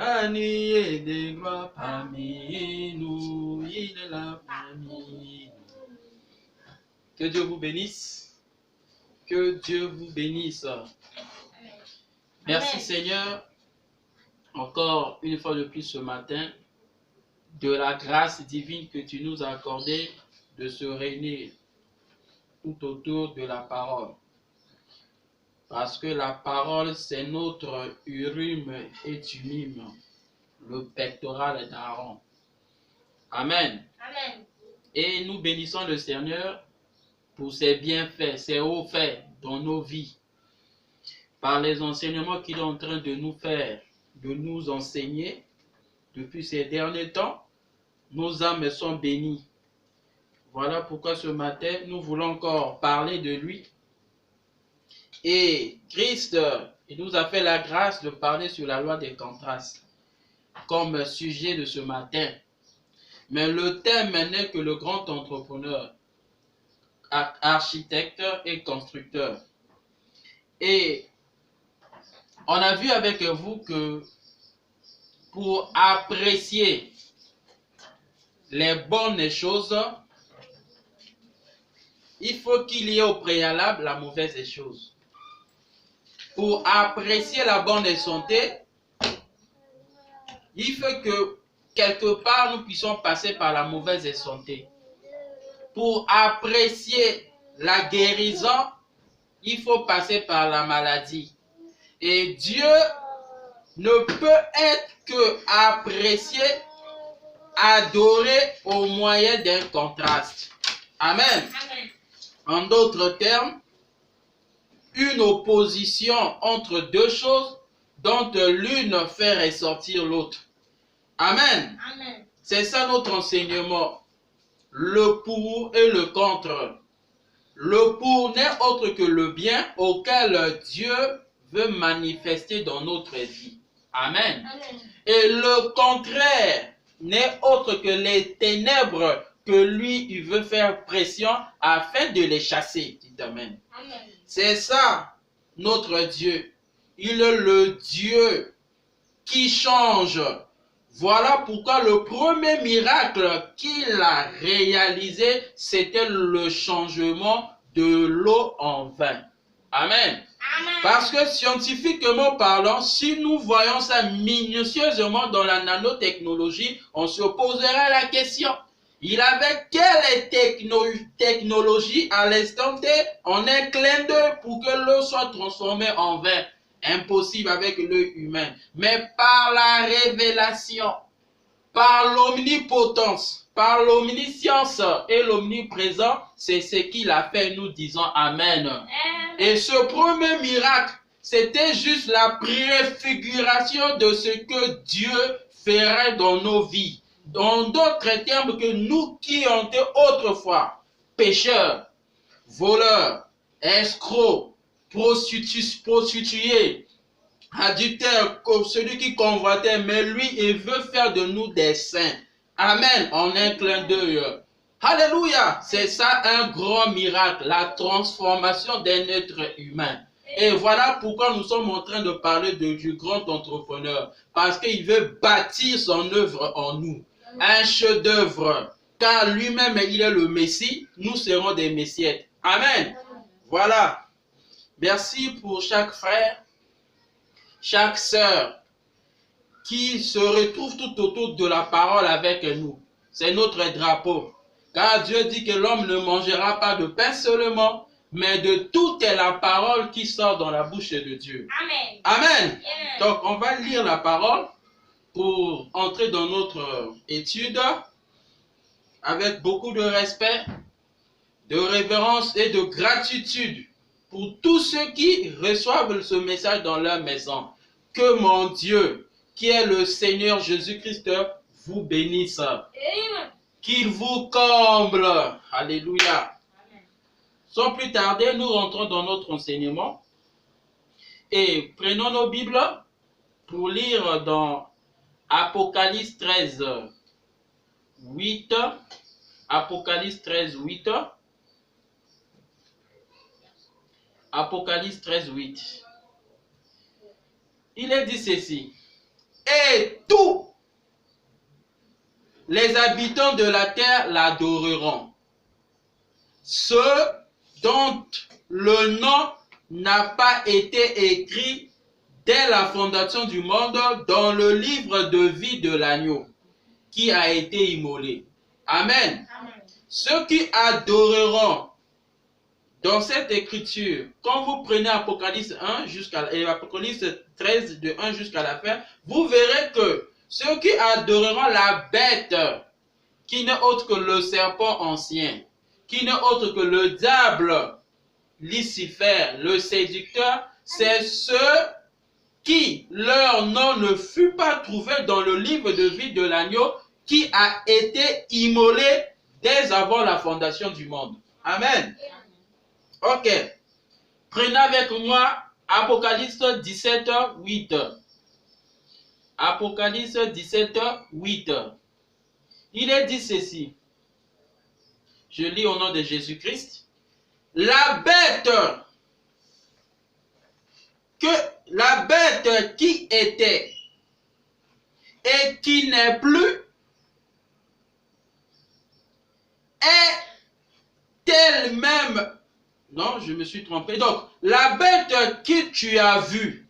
la nuée de gloire parmi nous, il est là parmi nous. Que Dieu vous bénisse. Que Dieu vous bénisse. Merci Seigneur, encore une fois de plus ce matin, de la grâce divine que tu nous as accordée de se réunir tout autour de la parole. Parce que la parole, c'est notre Urim et Thummim, le pectoral d'Aaron. Amen. Amen. Et nous bénissons le Seigneur pour ses bienfaits, ses hauts faits dans nos vies, par les enseignements qu'il est en train de nous faire, de nous enseigner depuis ces derniers temps. Nos âmes sont bénies. Voilà pourquoi ce matin, nous voulons encore parler de lui. Et Christ, il nous a fait la grâce de parler sur la loi des contrastes comme sujet de ce matin. Mais le thème n'est que le grand entrepreneur, architecte et constructeur. Et on a vu avec vous que pour apprécier les bonnes choses, il faut qu'il y ait au préalable la mauvaise chose. Pour apprécier la bonne santé, il faut que quelque part nous puissions passer par la mauvaise santé. Pour apprécier la guérison, il faut passer par la maladie. Et Dieu ne peut être que apprécié, adoré au moyen d'un contraste. Amen. Amen. En d'autres termes, une opposition entre deux choses dont l'une fait ressortir l'autre. Amen. Amen. C'est ça notre enseignement. Le pour et le contre. Le pour n'est autre que le bien auquel Dieu veut manifester dans notre vie. Amen. Amen. Et le contraire n'est autre que les ténèbres que lui, il veut faire pression afin de les chasser. Dites Amen. Amen. C'est ça, notre Dieu. Il est le Dieu qui change. Voilà pourquoi le premier miracle qu'il a réalisé, c'était le changement de l'eau en vin. Amen. Amen. Parce que scientifiquement parlant, si nous voyons ça minutieusement dans la nanotechnologie, on se posera la question. Il avait quelle technologie à l'instant T en un clin d'œil pour que l'eau soit transformée en vin? Impossible avec l'œil humain. Mais par la révélation, par l'omnipotence, par l'omniscience et l'omniprésence, c'est ce qu'il a fait, nous disons Amen. Amen. Et ce premier miracle, c'était juste la préfiguration de ce que Dieu ferait dans nos vies. Dans d'autres termes, que nous qui ont été autrefois pécheurs, voleurs, escrocs, prostituées, adultères, celui qui convoitait, mais lui, il veut faire de nous des saints. Amen, en un clin d'œil. Alléluia, c'est ça un grand miracle, la transformation d'un être humain. Et voilà pourquoi nous sommes en train de parler du grand entrepreneur, parce qu'il veut bâtir son œuvre en nous, un chef-d'œuvre, car lui-même il est le Messie, nous serons des Messiettes. Amen. Voilà. Merci pour chaque frère, chaque sœur qui se retrouve tout autour de la parole avec nous. C'est notre drapeau. Car Dieu dit que l'homme ne mangera pas de pain seulement, mais de toute la parole qui sort dans la bouche de Dieu. Amen. Amen. Amen. Donc, on va lire la parole pour entrer dans notre étude avec beaucoup de respect, de révérence et de gratitude pour tous ceux qui reçoivent ce message dans leur maison. Que mon Dieu, qui est le Seigneur Jésus-Christ, vous bénisse. Amen. Qu'il vous comble. Alléluia. Amen. Sans plus tarder, nous rentrons dans notre enseignement et prenons nos Bibles pour lire dans Apocalypse 13, 8. Apocalypse 13, 8. Apocalypse 13, 8. Il est dit ceci. et tous les habitants de la terre l'adoreront. Ceux dont le nom n'a pas été écrit dès la fondation du monde dans le livre de vie de l'agneau qui a été immolé. Amen. Amen. Ceux qui adoreront dans cette écriture, quand vous prenez Apocalypse 1 Apocalypse 13 de 1 jusqu'à la fin, vous verrez que ceux qui adoreront la bête, qui n'est autre que le serpent ancien, qui n'est autre que le diable, Lucifer, le séducteur, c'est ceux qui leur nom ne fut pas trouvé dans le livre de vie de l'agneau qui a été immolé dès avant la fondation du monde. Amen. Ok. Prenez avec moi Apocalypse 17, 8. Apocalypse 17, 8. Il est dit ceci. Je lis au nom de Jésus-Christ. La bête qui était et qui n'est plus est elle-même. Non, je me suis trompé. Donc, la bête que tu as vue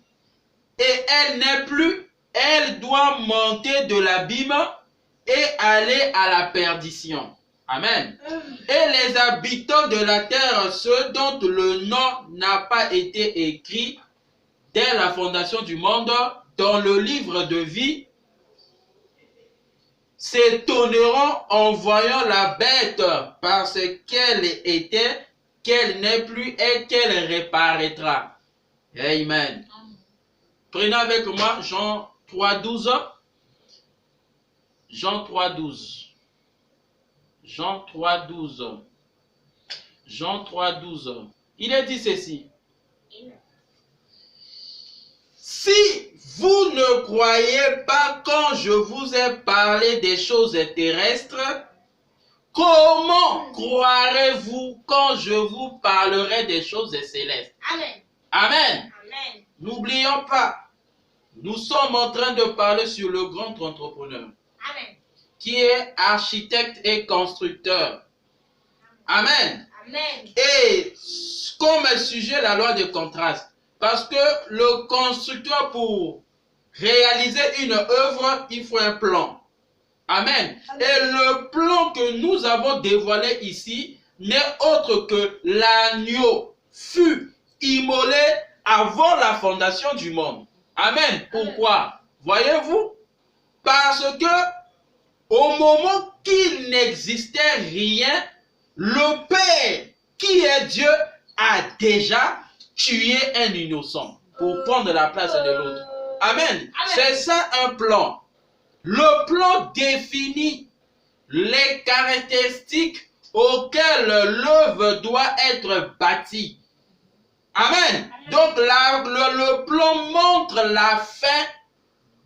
et elle n'est plus, elle doit monter de l'abîme et aller à la perdition. Amen. Et les habitants de la terre, ceux dont le nom n'a pas été écrit dès la fondation du monde dans le livre de vie, s'étonneront en voyant la bête parce qu'elle était, qu'elle n'est plus et qu'elle reparaîtra. Amen. Prenez avec moi Jean 3, 12. Jean 3, 12. Jean 3, 12. Jean 3, 12. Il est dit ceci. Si vous ne croyez pas quand je vous ai parlé des choses terrestres, comment croirez-vous quand je vous parlerai des choses célestes? Amen. Amen. Amen. N'oublions pas, nous sommes en train de parler sur le grand entrepreneur. Amen. Qui est architecte et constructeur. Amen. Amen. Et comme sujet, la loi de contraste. Parce que le constructeur, pour réaliser une œuvre, il faut un plan. Amen. Amen. Et le plan que nous avons dévoilé ici n'est autre que l'agneau fut immolé avant la fondation du monde. Amen. Pourquoi? Voyez-vous? Parce que au moment qu'il n'existait rien, le Père, qui est Dieu, a déjà tué un innocent pour prendre la place de l'autre. Amen. Amen. C'est ça un plan. Le plan définit les caractéristiques auxquelles l'œuvre doit être bâtie. Amen. Amen. Donc le plan montre la fin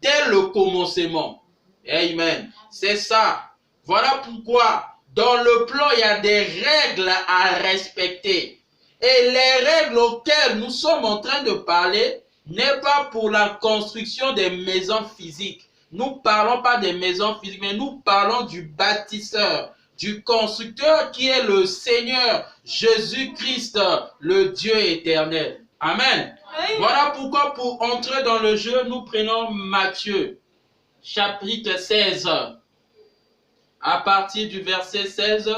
dès le commencement. Amen. C'est ça. Voilà pourquoi dans le plan, il y a des règles à respecter. Et les règles auxquelles nous sommes en train de parler n'est pas pour la construction des maisons physiques. Nous ne parlons pas des maisons physiques, mais nous parlons du bâtisseur, du constructeur qui est le Seigneur Jésus-Christ, le Dieu éternel. Amen. Oui. Voilà pourquoi pour entrer dans le jeu, nous prenons Matthieu, chapitre 16. À partir du verset 16,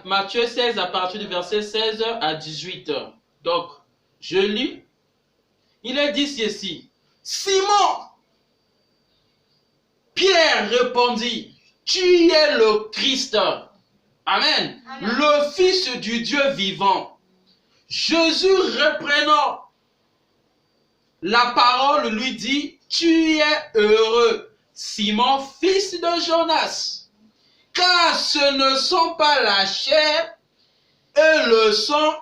Matthieu 16, à partir du verset 16 à 18. Donc, je lis. Il est dit ceci. Simon, Pierre répondit, tu es le Christ. Amen. Amen. Le Fils du Dieu vivant. Jésus reprenant la parole lui dit, tu es heureux, Simon, fils de Jonas, car ce ne sont pas la chair et le sang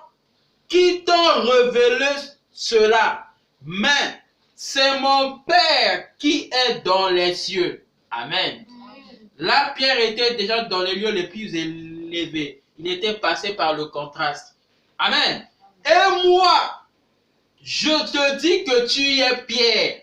qui t'ont révélé cela, mais c'est mon Père qui est dans les cieux. Amen. Là, Pierre était déjà dans les lieux les plus élevés. Il était passé par le contraste. Amen. Et moi, je te dis que tu es Pierre,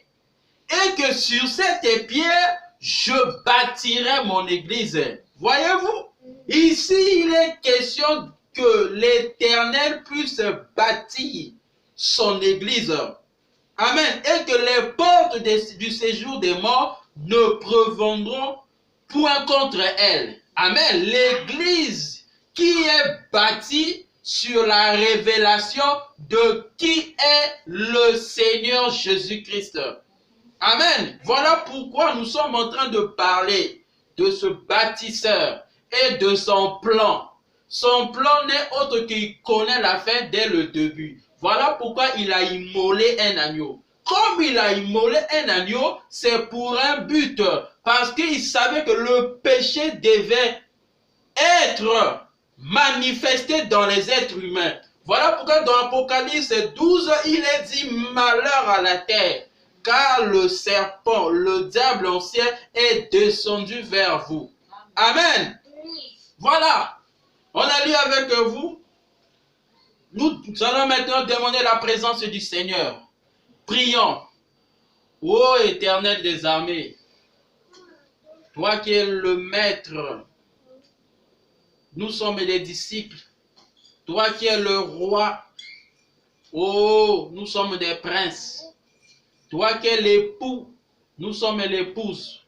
et que sur cette pierre, je bâtirai mon église. Voyez-vous, ici, il est question que l'Éternel puisse bâtir son église. Amen. Et que les portes du séjour des morts ne prévaudront point contre elle. Amen. L'église qui est bâtie sur la révélation de qui est le Seigneur Jésus-Christ. Amen. Voilà pourquoi nous sommes en train de parler de ce bâtisseur et de son plan. Son plan n'est autre qu'il connaît la fin dès le début. Voilà pourquoi il a immolé un agneau. Comme il a immolé un agneau, c'est pour un but. Parce qu'il savait que le péché devait être manifesté dans les êtres humains. Voilà pourquoi dans l'Apocalypse 12, il est dit malheur à la terre. Car le serpent, le diable ancien, est descendu vers vous. Amen. Voilà. On a lu avec vous. Nous allons maintenant demander la présence du Seigneur. Prions. Ô Éternel des armées, toi qui es le maître, nous sommes les disciples. Toi qui es le roi, oh, nous sommes des princes. Toi qui es l'époux, nous sommes l'épouse.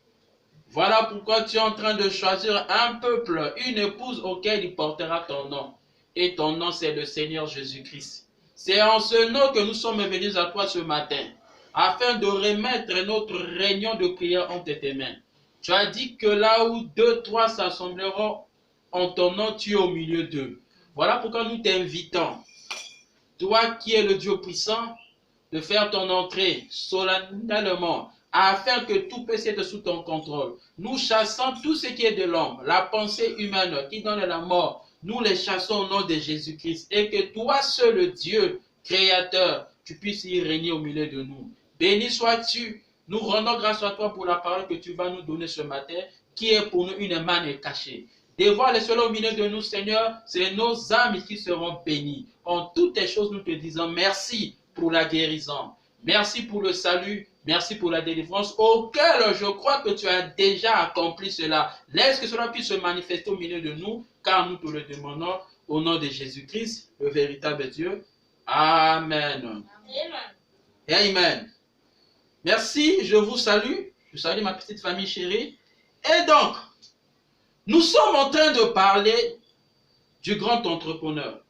Voilà pourquoi tu es en train de choisir un peuple, une épouse auquel il portera ton nom. Et ton nom, c'est le Seigneur Jésus-Christ. C'est en ce nom que nous sommes venus à toi ce matin, afin de remettre notre réunion de prière entre tes mains. Tu as dit que là où 2, 3 s'assembleront en ton nom, tu es au milieu d'eux. Voilà pourquoi nous t'invitons, toi qui es le Dieu puissant, de faire ton entrée solennellement, afin que tout puisse être sous ton contrôle. Nous chassons tout ce qui est de l'homme, la pensée humaine qui donne la mort. Nous les chassons au nom de Jésus-Christ. Et que toi seul Dieu, créateur, tu puisses y régner au milieu de nous. Béni sois-tu. Nous rendons grâce à toi pour la parole que tu vas nous donner ce matin, qui est pour nous une manne cachée. Dévoile cela au milieu de nous, Seigneur. C'est nos âmes qui seront bénies. En toutes les choses, nous te disons merci pour la guérison. Merci pour le salut. Merci pour la délivrance, auquel je crois que tu as déjà accompli cela. Laisse que cela puisse se manifester au milieu de nous, car nous te le demandons au nom de Jésus-Christ, le véritable Dieu. Amen. Et amen. Merci, je vous salue. Je salue ma petite famille chérie. Et donc, nous sommes en train de parler du grand entrepreneur,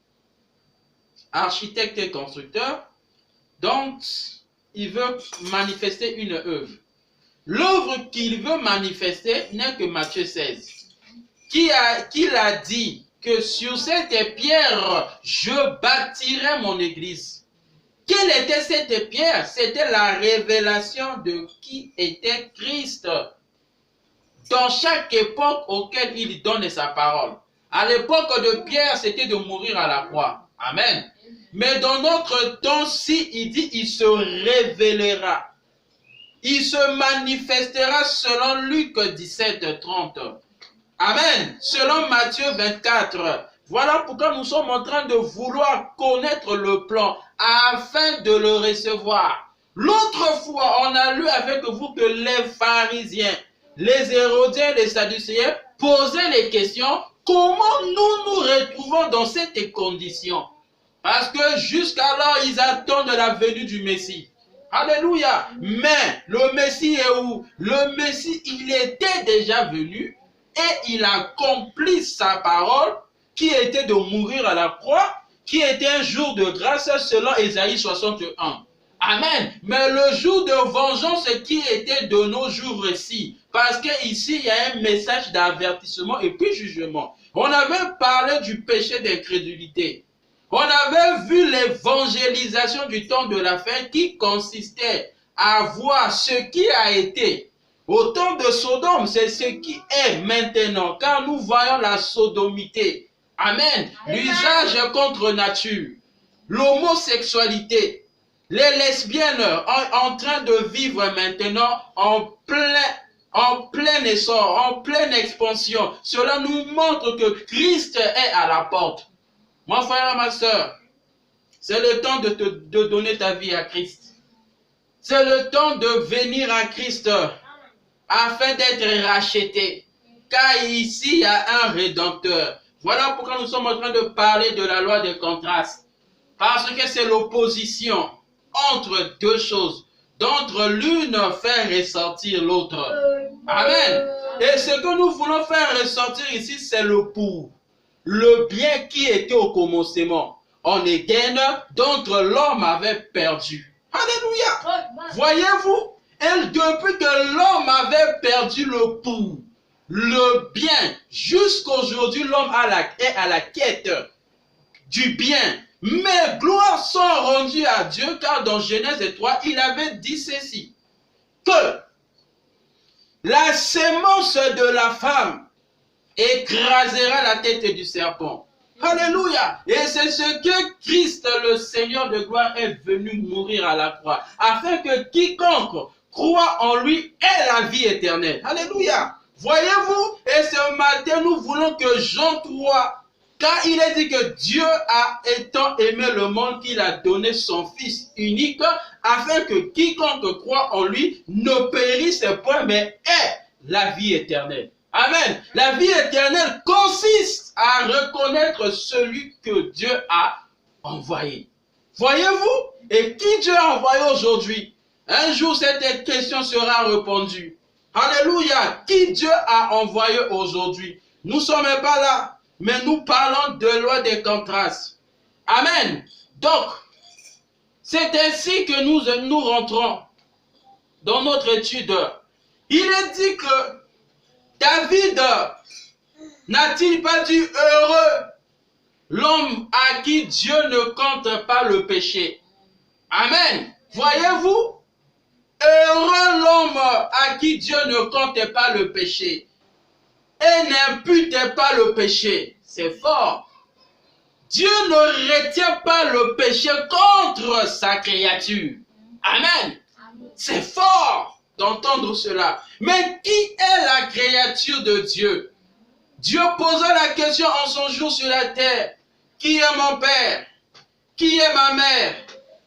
architecte et constructeur, dont il veut manifester une œuvre. L'œuvre qu'il veut manifester n'est que Matthieu 16, qui a dit que sur cette pierre, je bâtirai mon église. Quelle était cette pierre? C'était la révélation de qui était Christ. Dans chaque époque auquel il donne sa parole. À l'époque de Pierre, c'était de mourir à la croix. Amen. Mais dans notre temps-ci, il dit, il se révélera. Il se manifestera selon Luc 17, 30. Amen. Selon Matthieu 24. Voilà pourquoi nous sommes en train de vouloir connaître le plan afin de le recevoir. L'autre fois, on a lu avec vous que les pharisiens, les Hérodiens, les Sadducéens posaient les questions. Comment nous nous retrouvons dans cette condition? Parce que jusqu'alors, ils attendent la venue du Messie. Alléluia. Mais le Messie est où? Le Messie, il était déjà venu et il a accompli sa parole qui était de mourir à la croix, qui était un jour de grâce selon Ésaïe 61. Amen. Mais le jour de vengeance qui était de nos jours-ci, parce qu'ici, il y a un message d'avertissement et puis jugement. On avait parlé du péché d'incrédulité. On avait vu l'évangélisation du temps de la fin qui consistait à voir ce qui a été. Au temps de Sodome, c'est ce qui est maintenant, car nous voyons la sodomité. Amen. L'usage contre nature, l'homosexualité, les lesbiennes en train de vivre maintenant en plein essor, en pleine expansion. Cela nous montre que Christ est à la porte. Mon frère et ma soeur, C'est le temps de donner ta vie à Christ. C'est le temps de venir à Christ afin d'être racheté. Car ici, il y a un rédempteur. Voilà pourquoi nous sommes en train de parler de la loi des contrastes. Parce que c'est l'opposition entre deux choses, d'entre l'une faire ressortir l'autre. Amen. Et ce que nous voulons faire ressortir ici, c'est le pour. Le bien qui était au commencement en Éden, dont l'homme avait perdu. Alléluia. Voyez-vous, et depuis que l'homme avait perdu le pour, le bien, jusqu'aujourd'hui, l'homme est à la quête du bien. Mais gloires sont rendues à Dieu, car dans Genèse 3, il avait dit ceci, que la sémence de la femme écrasera la tête du serpent. Alléluia. Et c'est ce que Christ, le Seigneur de gloire, est venu mourir à la croix, afin que quiconque croit en lui ait la vie éternelle. Alléluia. Voyez-vous, et ce matin, nous voulons que Jean 3, car il est dit que Dieu a étant aimé le monde qu'il a donné son Fils unique, afin que quiconque croit en lui ne périsse point, mais ait la vie éternelle. Amen. La vie éternelle consiste à reconnaître celui que Dieu a envoyé. Voyez-vous? Et qui Dieu a envoyé aujourd'hui? Un jour, cette question sera répondue. Alléluia. Qui Dieu a envoyé aujourd'hui? Nous ne sommes pas là, mais nous parlons de loi des contrastes. Amen. Donc, c'est ainsi que nous rentrons dans notre étude. Il est dit que David n'a-t-il pas dit heureux l'homme à qui Dieu ne compte pas le péché? Amen. Voyez-vous? Heureux l'homme à qui Dieu ne compte pas le péché et n'impute pas le péché. C'est fort. Dieu ne retient pas le péché contre sa créature. Amen. C'est fort d'entendre cela. Mais qui est la créature de Dieu? Dieu posa la question en son jour sur la terre. Qui est mon père? Qui est ma mère?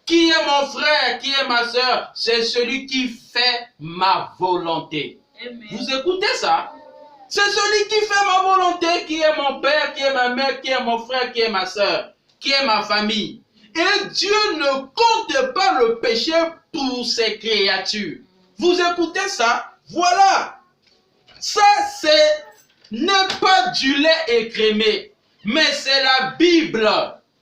Qui est mon frère? Qui est ma soeur? C'est celui qui fait ma volonté. Amen. Vous écoutez ça? C'est celui qui fait ma volonté, qui est mon père, qui est ma mère, qui est mon frère, qui est ma soeur, qui est ma famille. Et Dieu ne compte pas le péché pour ses créatures. Vous écoutez ça? Voilà. Ça, n'est pas du lait écrémé, mais c'est la Bible.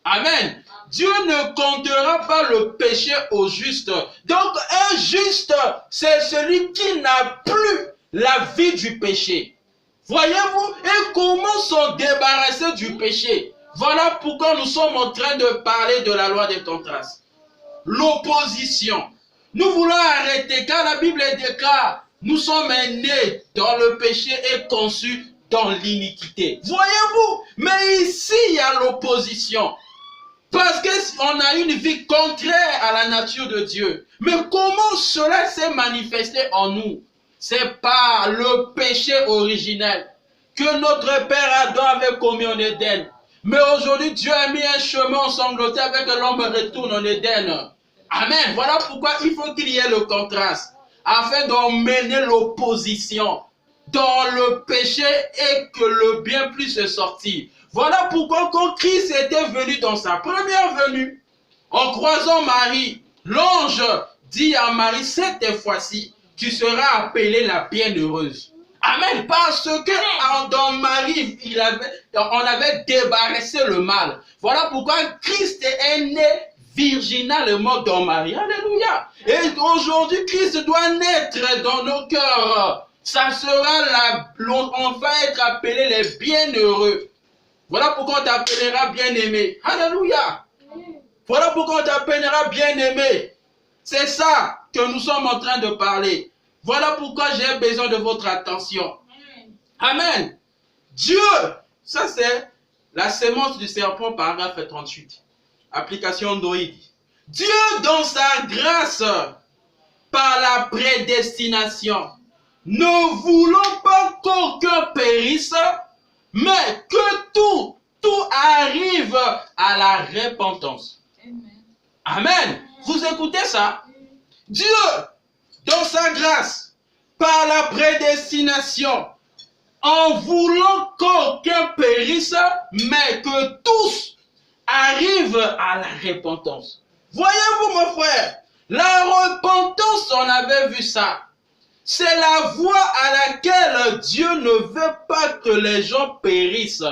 Amen. Dieu ne comptera pas le péché au juste. Donc, un juste, c'est celui qui n'a plus la vie du péché. Voyez-vous? Et comment s'en débarrasser du péché? Voilà pourquoi nous sommes en train de parler de la loi des contrastes. L'opposition. Nous voulons arrêter, car la Bible déclare, nous sommes nés dans le péché et conçus dans l'iniquité. Voyez-vous? Mais ici, il y a l'opposition. Parce qu'on a une vie contraire à la nature de Dieu. Mais comment cela s'est manifesté en nous? C'est par le péché originel que notre père Adam avait commis en Éden. Mais aujourd'hui, Dieu a mis un chemin ensanglanté avec que l'homme retourne en Éden. Amen. Voilà pourquoi il faut qu'il y ait le contraste, afin d'emmener l'opposition dans le péché et que le bien puisse sortir. Voilà pourquoi quand Christ était venu dans sa première venue, en croisant Marie, l'ange dit à Marie, cette fois-ci, tu seras appelée la bienheureuse. Amen. Parce que dans Marie, on avait débarrassé le mal. Voilà pourquoi Christ est né virginalement dans Marie. Alléluia. Et aujourd'hui, Christ doit naître dans nos cœurs. Ça sera on va être appelés les bienheureux. Voilà pourquoi on t'appellera bien-aimé. Alléluia. Voilà pourquoi on t'appellera bien-aimé. C'est ça que nous sommes en train de parler. Voilà pourquoi j'ai besoin de votre attention. Amen. Dieu, ça c'est la sémence du serpent, paragraphe 38. Application Android. Dieu, dans sa grâce, par la prédestination, ne voulant pas qu'aucun périsse, mais que tout arrive à la repentance. Amen. Vous écoutez ça? Dieu, dans sa grâce, par la prédestination, en voulant qu'aucun périsse, mais que tous arrivent à la repentance. Voyez-vous, mon frère, la repentance, on avait vu ça. C'est la voie à laquelle Dieu ne veut pas que les gens périssent.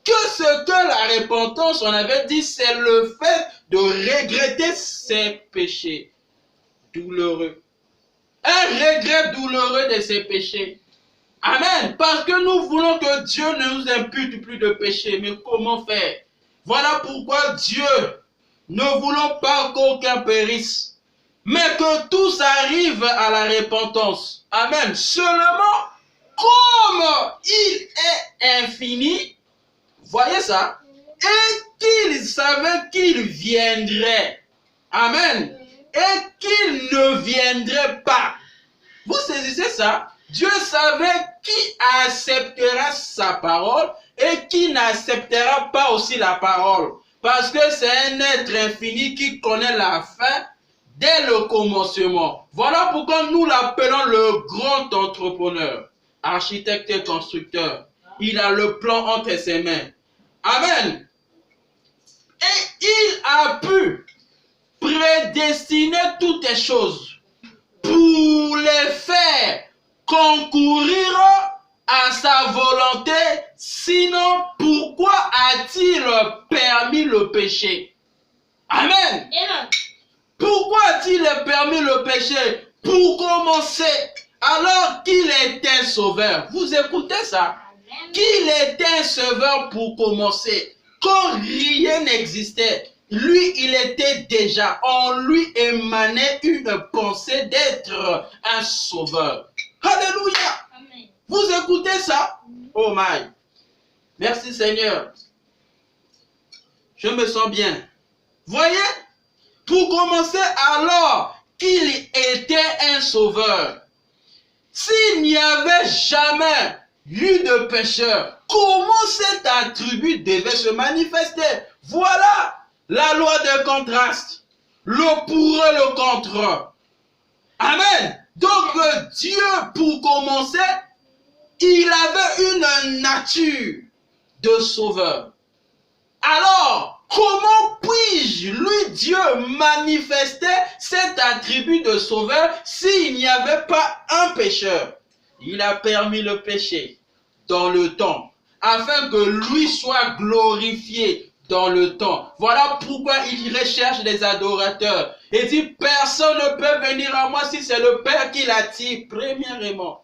Que ce que la repentance, on avait dit, c'est le fait de regretter ses péchés douloureux. Un regret douloureux de ses péchés. Amen. Parce que nous voulons que Dieu ne nous impute plus de péché. Mais comment faire? Voilà pourquoi Dieu, ne voulons pas qu'aucun périsse, mais que tous arrivent à la repentance. Amen. Seulement, comme il est infini, voyez ça, et qu'il savait qu'il viendrait. Amen. Et qu'il ne viendrait pas. Vous saisissez ça? Dieu savait qui acceptera sa parole et qui n'acceptera pas aussi la parole. Parce que c'est un être infini qui connaît la fin dès le commencement. Voilà pourquoi nous l'appelons le grand entrepreneur, architecte et constructeur. Il a le plan entre ses mains. Amen. Et il a pu prédestiner toutes les choses pour les faire concourir à sa volonté. Sinon, pourquoi a-t-il permis le péché? Amen. Pourquoi a-t-il permis le péché? Pour commencer, alors qu'il était sauveur. Vous écoutez ça? Qu'il était sauveur pour commencer. Quand rien n'existait, lui, il était déjà, en lui émanait une pensée d'être un sauveur. Alléluia. Amen. Vous écoutez ça? Oh my. Merci Seigneur. Je me sens bien. Voyez? Pour commencer, alors qu'il était un sauveur, s'il n'y avait jamais eu de pécheur, comment cet attribut devait se manifester? Voilà la loi de contraste. Le pour et le contre. Amen. Donc Dieu, pour commencer, il avait une nature de sauveur. Alors, comment puis-je, lui, Dieu, manifester cet attribut de sauveur s'il n'y avait pas un pécheur? Il a permis le péché dans le temps, afin que lui soit glorifié dans le temps. Voilà pourquoi il recherche des adorateurs. Et dit, personne ne peut venir à moi si c'est le Père qui l'attire, premièrement.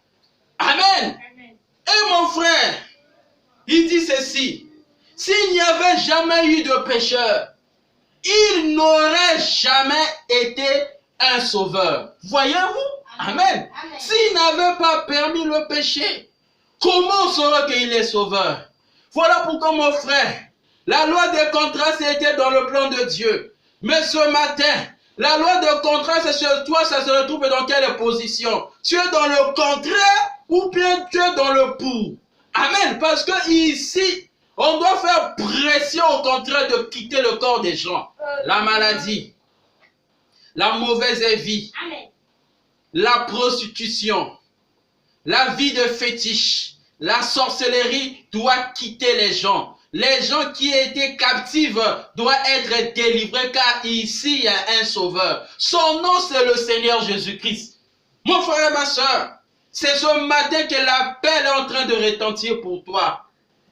Amen. Amen. Et mon frère, il dit ceci. S'il n'y avait jamais eu de pécheur, il n'aurait jamais été un sauveur. Voyez-vous? Amen. Amen. S'il n'avait pas permis le péché, comment on saura qu'il est sauveur? Voilà pourquoi, mon frère, la loi de contraste était dans le plan de Dieu. Mais ce matin, la loi de contraste sur toi, ça se retrouve dans quelle position? Tu es dans le contraire ou bien tu es dans le pour? Amen. Parce que ici, on doit faire pression au contraire de quitter le corps des gens. La maladie, la mauvaise vie, Amen. La prostitution, la vie de fétiche, la sorcellerie doit quitter les gens. Les gens qui étaient captifs doivent être délivrés car ici il y a un sauveur. Son nom c'est le Seigneur Jésus-Christ. Mon frère et ma soeur, c'est ce matin que l'appel est en train de retentir pour toi.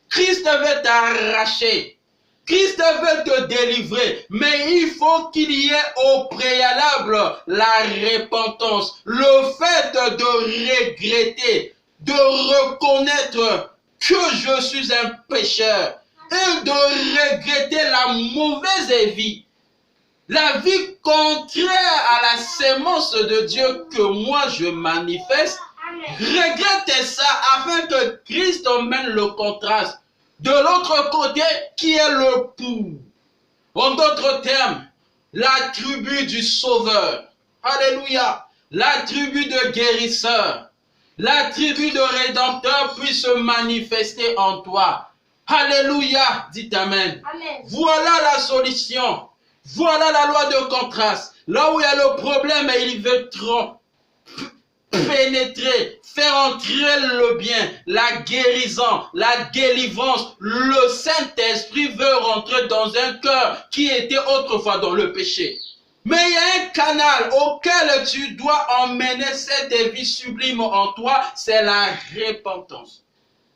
Christ veut t'arracher. Christ veut te délivrer. Mais il faut qu'il y ait au préalable la repentance. Le fait de regretter, de reconnaître que je suis un pécheur. Et de regretter la mauvaise vie. La vie contraire à la sémence de Dieu que moi je manifeste. Regrette ça afin que Christ emmène le contraste. De l'autre côté, qui est le pour. En d'autres termes, la tribu du sauveur. Alléluia. La tribu de guérisseur. La tribu de rédempteur puisse se manifester en toi. Alléluia. Dites Amen. Amen. Voilà la solution. Voilà la loi de contraste. Là où il y a le problème, il veut trop pénétrer, faire entrer le bien, la guérison, la délivrance. Le Saint-Esprit veut rentrer dans un cœur qui était autrefois dans le péché. Mais il y a un canal auquel tu dois emmener cette vie sublime en toi, c'est la repentance.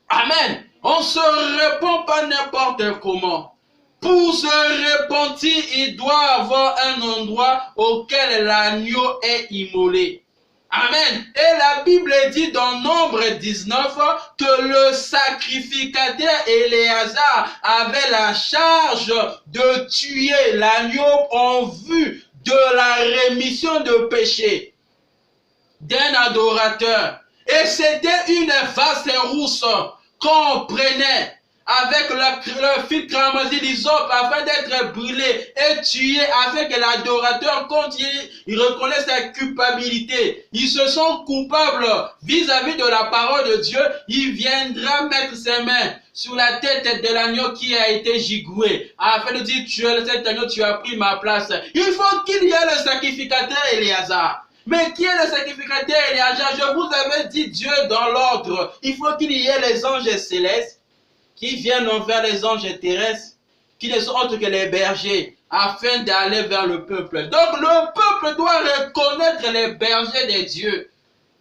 Amen. On ne se répand pas n'importe comment. Pour se repentir, il doit avoir un endroit auquel l'agneau est immolé. Amen. Et la Bible dit dans Nombre 19 que le sacrificateur Éléazar avait la charge de tuer l'agneau en vue de la rémission de péché d'un adorateur. Et c'était une vaste rousse qu'on prenait avec le fil cramoisi d'hysope afin d'être brûlé et tué afin que l'adorateur, quand il reconnaît sa culpabilité, il se sent coupable vis-à-vis de la parole de Dieu, il viendra mettre ses mains sur la tête de l'agneau qui a été gigoué afin de dire, tu es cet agneau, tu as pris ma place. Il faut qu'il y ait le sacrificateur Éléazar. Mais qui est le sacrificateur Éléazar? Je vous avais dit Dieu dans l'ordre. Il faut qu'il y ait les anges célestes qui viennent envers les anges terrestres, qui ne sont autres que les bergers, afin d'aller vers le peuple. Donc le peuple doit reconnaître les bergers de Dieu.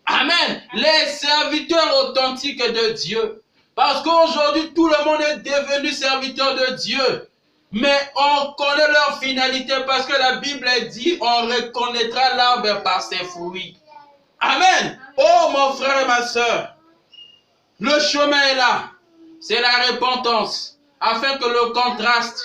Amen. Les serviteurs authentiques de Dieu. Parce qu'aujourd'hui, tout le monde est devenu serviteur de Dieu. Mais on connaît leur finalité parce que la Bible dit, on reconnaîtra l'arbre par ses fruits. Amen. Oh mon frère et ma soeur, le chemin est là. C'est la repentance, afin que le contraste,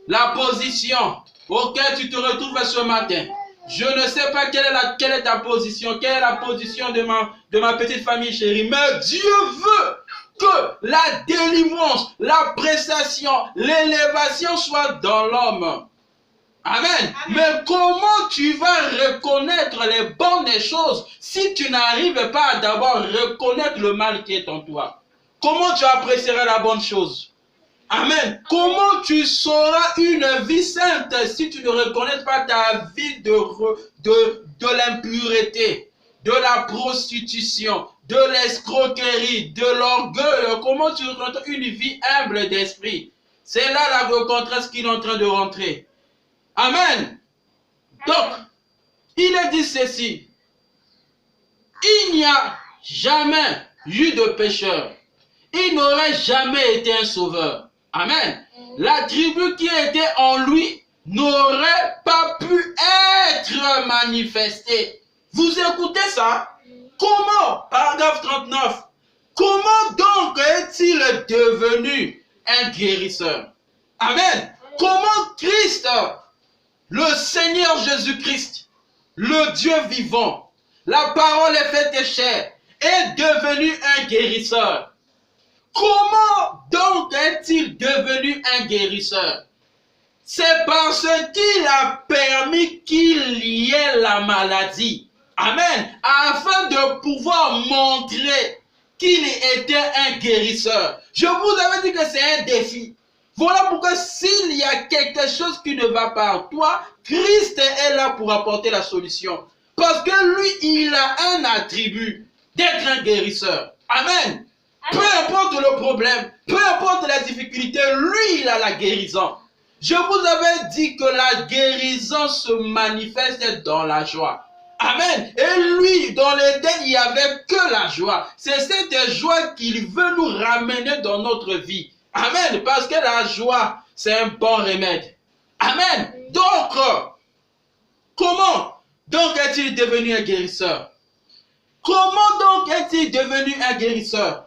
la position auquel tu te retrouves ce matin. Je ne sais pas quelle est ta position, quelle est la position de ma petite famille chérie, mais Dieu veut que la délivrance, la prestation, l'élévation soit dans l'homme. Amen. Mais comment tu vas reconnaître les bonnes choses si tu n'arrives pas à d'abord reconnaître le mal qui est en toi? Comment tu apprécieras la bonne chose? Amen. Comment tu sauras une vie sainte si tu ne reconnais pas ta vie de l'impureté, de la prostitution, de l'escroquerie, de l'orgueil? Comment tu rentres une vie humble d'esprit? C'est là le contraste qu'il est en train de rentrer. Amen. Donc, il est dit ceci. Il n'y a jamais eu de pécheur. Il n'aurait jamais été un sauveur. Amen. La tribu qui était en lui n'aurait pas pu être manifestée. Vous écoutez ça? Comment? Paragraphe 39. Comment donc est-il devenu un guérisseur? Amen. Comment Christ, le Seigneur Jésus-Christ, le Dieu vivant, la parole est faite chair, est devenu un guérisseur? Comment donc est-il devenu un guérisseur? C'est parce qu'il a permis qu'il y ait la maladie. Amen. Afin de pouvoir montrer qu'il était un guérisseur. Je vous avais dit que c'est un défi. Voilà pourquoi s'il y a quelque chose qui ne va pas en toi, Christ est là pour apporter la solution. Parce que lui, il a un attribut d'être un guérisseur. Amen. Peu importe le problème, peu importe la difficulté, lui, il a la guérison. Je vous avais dit que la guérison se manifeste dans la joie. Amen. Et lui, dans l'Éden, il n'y avait que la joie. C'est cette joie qu'il veut nous ramener dans notre vie. Amen. Parce que la joie, c'est un bon remède. Amen. Donc, comment donc est-il devenu un guérisseur? Comment donc est-il devenu un guérisseur?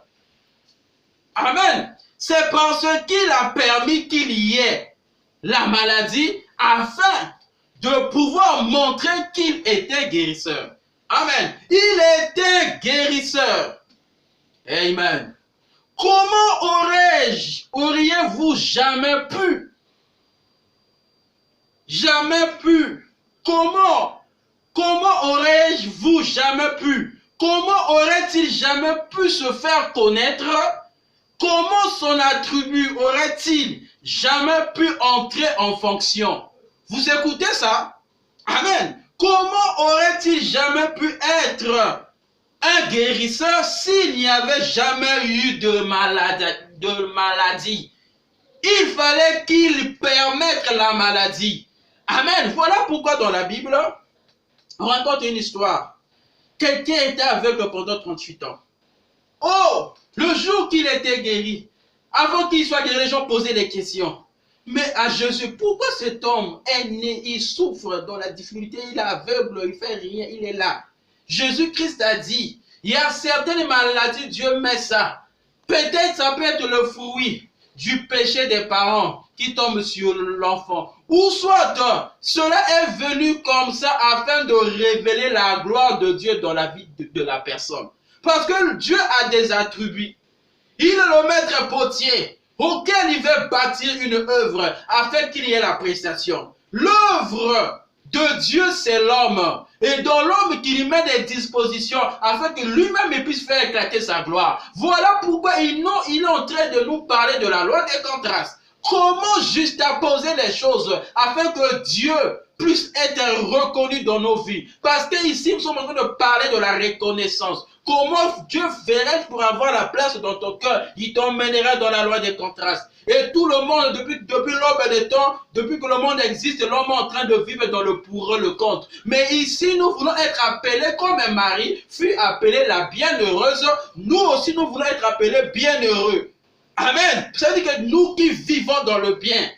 Amen. C'est parce qu'il a permis qu'il y ait la maladie afin de pouvoir montrer qu'il était guérisseur. Amen. Il était guérisseur. Amen. Comment auriez-vous jamais pu? Jamais pu. Comment aurais-vous jamais pu? Comment aurait-il jamais pu se faire connaître? Comment son attribut aurait-il jamais pu entrer en fonction? Vous écoutez ça? Amen. Comment aurait-il jamais pu être un guérisseur s'il n'y avait jamais eu de maladie? Il fallait qu'il permette la maladie. Amen. Voilà pourquoi dans la Bible, on raconte une histoire. Quelqu'un était aveugle pendant 38 ans. Oh, le jour qu'il était guéri, avant qu'il soit guéri, les gens posaient des questions. Mais à Jésus, pourquoi cet homme est né, il souffre dans la difficulté, il est aveugle, il fait rien, il est là. Jésus-Christ a dit, il y a certaines maladies, Dieu met ça. Peut-être ça peut être le fruit du péché des parents qui tombe sur l'enfant. Ou soit cela est venu comme ça afin de révéler la gloire de Dieu dans la vie de la personne. Parce que Dieu a des attributs. Il est le maître potier auquel il veut bâtir une œuvre afin qu'il y ait la prestation. L'œuvre de Dieu, c'est l'homme. Et dans l'homme qu'il y met des dispositions afin que lui-même puisse faire éclater sa gloire. Voilà pourquoi il est en train de nous parler de la loi des contrastes. Comment juxtaposer les choses afin que Dieu puisse être reconnu dans nos vies. Parce qu'ici, nous sommes en train de parler de la reconnaissance. Comment Dieu ferait pour avoir la place dans ton cœur? Il t'emmènera dans la loi des contrastes. Et tout le monde, depuis l'aube des temps, depuis que le monde existe, l'homme est en train de vivre dans le pour eux, le contre. Mais ici, nous voulons être appelés comme Marie fut appelée la bienheureuse. Nous aussi, nous voulons être appelés bienheureux. Amen. Ça veut dire que nous qui vivons dans le bien,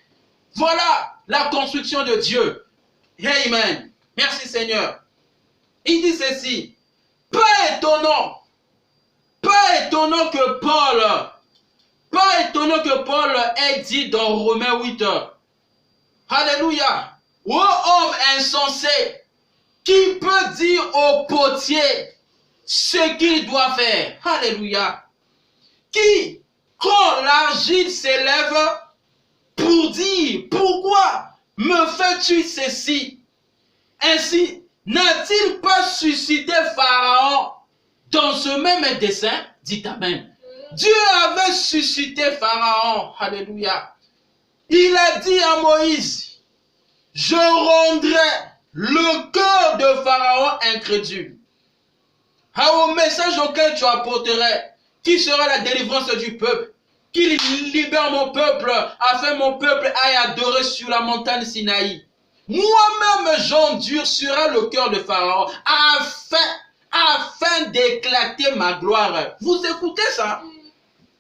voilà la construction de Dieu. Amen. Merci Seigneur. Il dit ceci. Pas étonnant que Paul ait dit dans Romains 8. Alléluia. Ô homme insensé, qui peut dire au potier ce qu'il doit faire? Alléluia. Qui, quand l'argile s'élève pour dire, pourquoi me fais-tu ceci? Ainsi, n'a-t-il pas suscité Pharaon dans ce même dessein? Dites Amen. Dieu avait suscité Pharaon. Alléluia. Il a dit à Moïse, je rendrai le cœur de Pharaon incrédule. Au message auquel tu apporterais, qui sera la délivrance du peuple, qu'il libère mon peuple, afin que mon peuple aille adorer sur la montagne Sinaï. Moi-même, j'endurcirai le cœur de Pharaon, afin d'éclater ma gloire. Vous écoutez ça?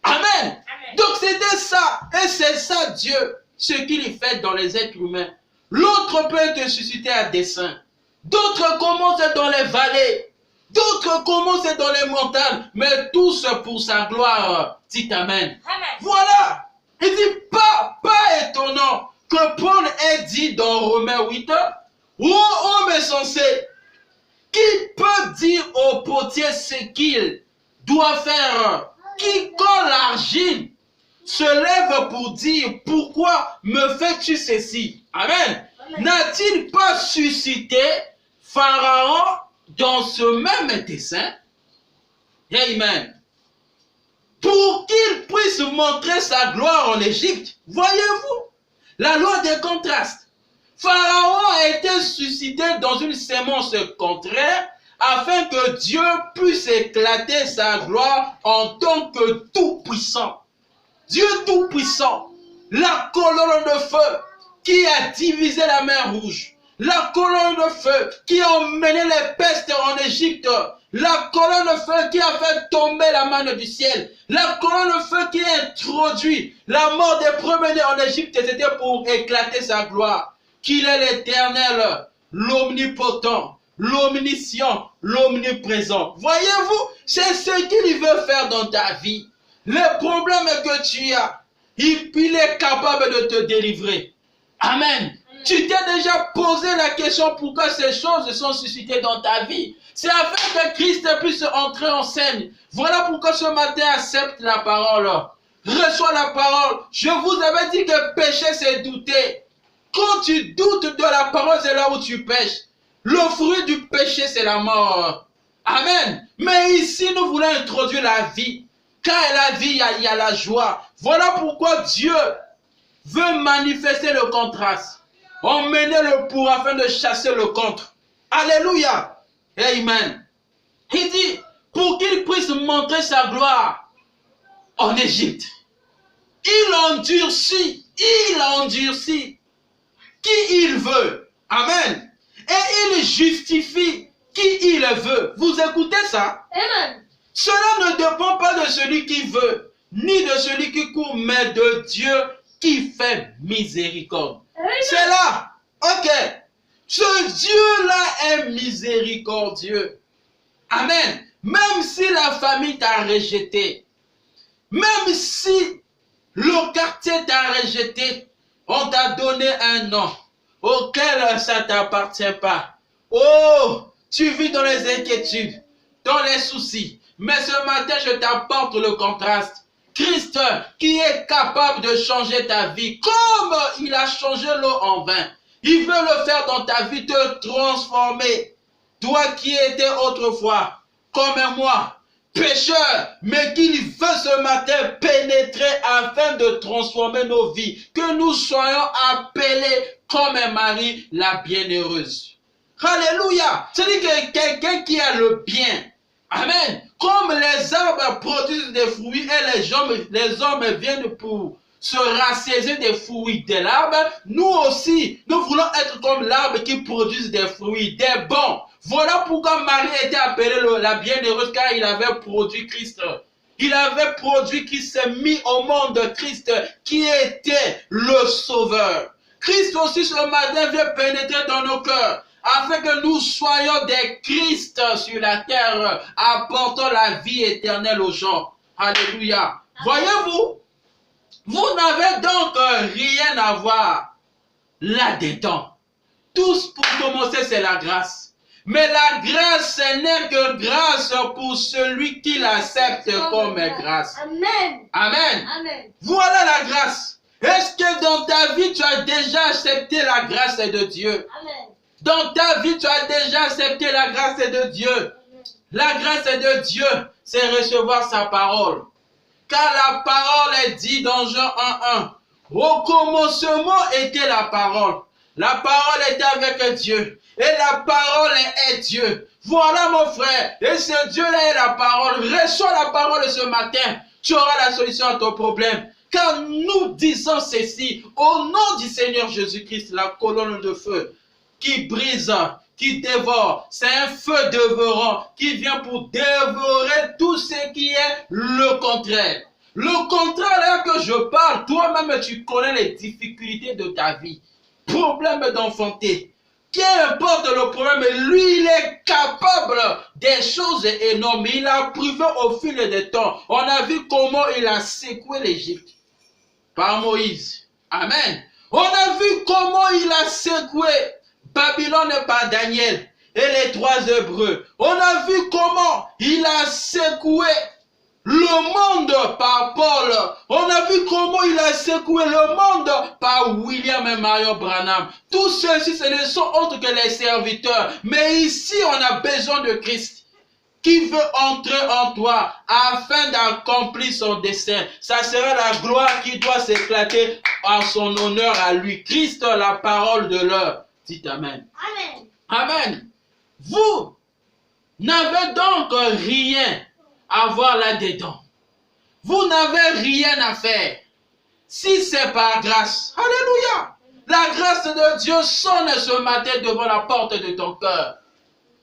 Amen. Amen. Donc c'était ça, et c'est ça Dieu, ce qu'il fait dans les êtres humains. L'autre peut être suscité à dessein. D'autres commencent dans les vallées. D'autres commencent dans les montagnes. Mais tous pour sa gloire. Dites Amen. Amen. Voilà. Il dit pas étonnant que Paul ait dit dans Romains 8. Ô homme insensé, qui peut dire au potier ce qu'il doit faire? Qui, quand l'argile se lève pour dire, pourquoi me fais-tu ceci? Amen. N'a-t-il pas suscité Pharaon dans ce même dessein? Amen. Pour qu'il puisse montrer sa gloire en Égypte. Voyez-vous, la loi des contrastes. Pharaon a été suscité dans une sémence contraire afin que Dieu puisse éclater sa gloire en tant que tout-puissant. Dieu tout-puissant, la colonne de feu qui a divisé la mer Rouge, la colonne de feu qui a emmené les pestes en Égypte, la colonne de feu qui a fait tomber la manne du ciel, la colonne de feu qui a introduit la mort des premiers-nés en Égypte, c'était pour éclater sa gloire. Qu'il est l'Éternel, l'omnipotent, l'omniscient, l'omniprésent. Voyez-vous, c'est ce qu'il veut faire dans ta vie. Le problème que tu as, il est capable de te délivrer. Amen. Tu t'es déjà posé la question pourquoi ces choses sont suscitées dans ta vie. C'est afin que Christ puisse entrer en scène. Voilà pourquoi ce matin, accepte la parole. Reçois la parole. Je vous avais dit que pécher, c'est douter. Quand tu doutes de la parole, c'est là où tu pêches. Le fruit du péché, c'est la mort. Amen. Mais ici, nous voulons introduire la vie. Quand il y a la vie, il y a la joie. Voilà pourquoi Dieu veut manifester le contraste. emmener le pour afin de chasser le contre. Alléluia. Amen. Il dit, pour qu'il puisse montrer sa gloire en Égypte. Il endurcit qui il veut. Amen. Et il justifie qui il veut. Vous écoutez ça? Amen. Cela ne dépend pas de celui qui veut, ni de celui qui court, mais de Dieu qui fait miséricorde. Amen. C'est là. Ok. Ce Dieu-là est miséricordieux. Amen. Même si la famille t'a rejeté, même si le quartier t'a rejeté, on t'a donné un nom auquel ça ne t'appartient pas. Oh, tu vis dans les inquiétudes, dans les soucis. Mais ce matin, je t'apporte le contraste. Christ qui est capable de changer ta vie comme il a changé l'eau en vin. Il veut le faire dans ta vie, te transformer. Toi qui étais autrefois comme moi, pécheur, mais qu'il veut ce matin pénétrer afin de transformer nos vies. Que nous soyons appelés comme Marie la bienheureuse. Alléluia. C'est-à-dire que quelqu'un qui a le bien. Amen. Comme les arbres produisent des fruits et les hommes viennent pour se rassasier des fruits de l'arbre, nous aussi, nous voulons être comme l'arbre qui produit des fruits, des bons. Voilà pourquoi Marie était appelée la bienheureuse, car il avait produit Christ. Il avait produit qui s'est mis au monde, Christ, qui était le Sauveur. Christ aussi ce matin vient pénétrer dans nos cœurs, afin que nous soyons des Christ sur la terre, apportant la vie éternelle aux gens. Alléluia. Voyez-vous, vous n'avez donc rien à voir là-dedans. Tous pour commencer, c'est la grâce. Mais la grâce n'est que grâce pour celui qui l'accepte comme grâce. Amen. Amen. Amen. Voilà la grâce. Est-ce que dans ta vie, tu as déjà accepté la grâce de Dieu? Amen. Dans ta vie, tu as déjà accepté la grâce de Dieu. Amen. La grâce de Dieu, c'est recevoir sa parole. Car la parole est dit dans Jean 1:1. Au commencement était la parole. La parole était avec Dieu. Et la parole est Dieu. Voilà mon frère. Et ce Dieu-là est la parole. Reçois la parole ce matin. Tu auras la solution à ton problème. Car nous disons ceci. Au nom du Seigneur Jésus-Christ, la colonne de feu qui brise, qui dévore. C'est un feu dévorant qui vient pour dévorer tout ce qui est le contraire. Le contraire là que je parle, toi-même tu connais les difficultés de ta vie. Problème d'enfanter. Qu'importe le problème, lui il est capable des choses énormes. Il a prouvé au fil des temps. On a vu comment il a secoué l'Égypte par Moïse. Amen. On a vu comment il a secoué Babylone par Daniel et les 3 Hébreux. On a vu comment il a secoué le monde par Paul. On a vu comment il a secoué le monde par William et Marion Branham. Tous ceux-ci, ce ne sont autres que les serviteurs. Mais ici, on a besoin de Christ qui veut entrer en toi afin d'accomplir son dessein. Ça sera la gloire qui doit s'éclater en son honneur à lui. Christ, la parole de l'heure. Dites Amen. Amen. Amen. Vous n'avez donc rien à voir là-dedans. Vous n'avez rien à faire. Si c'est par grâce. Alléluia. La grâce de Dieu sonne ce matin devant la porte de ton cœur.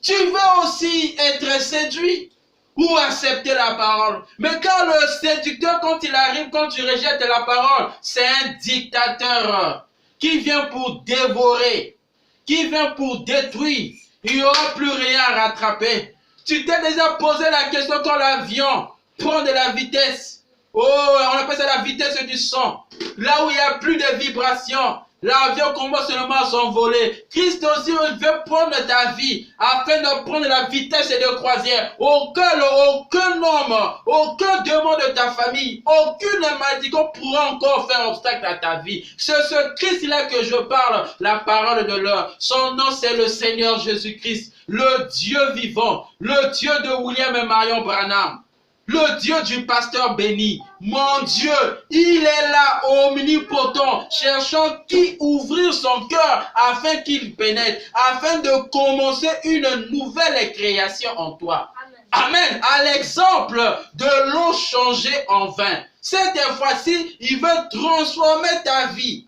Tu veux aussi être séduit ou accepter la parole. Mais quand le séducteur, quand il arrive, quand tu rejettes la parole, c'est un dictateur qui vient pour dévorer, qui vient pour détruire. Il n'y aura plus rien à rattraper. Tu t'es déjà posé la question quand l'avion prend de la vitesse. Oh, on appelle ça la vitesse du son. Là où il n'y a plus de vibrations, l'avion commence seulement à s'envoler. Christ aussi veut prendre ta vie afin de prendre la vitesse de croisière. Aucun homme, aucun démon de ta famille, aucune malédiction pourra encore faire obstacle à ta vie. C'est ce Christ-là que je parle, la parole de l'heure. Son nom, c'est le Seigneur Jésus-Christ, le Dieu vivant, le Dieu de William et Marion Branham. Le Dieu du pasteur béni, mon Dieu, il est là, omnipotent, cherchant qui ouvrir son cœur afin qu'il pénètre, afin de commencer une nouvelle création en toi. Amen. À l'exemple de l'eau changée en vin. Cette fois-ci, il veut transformer ta vie.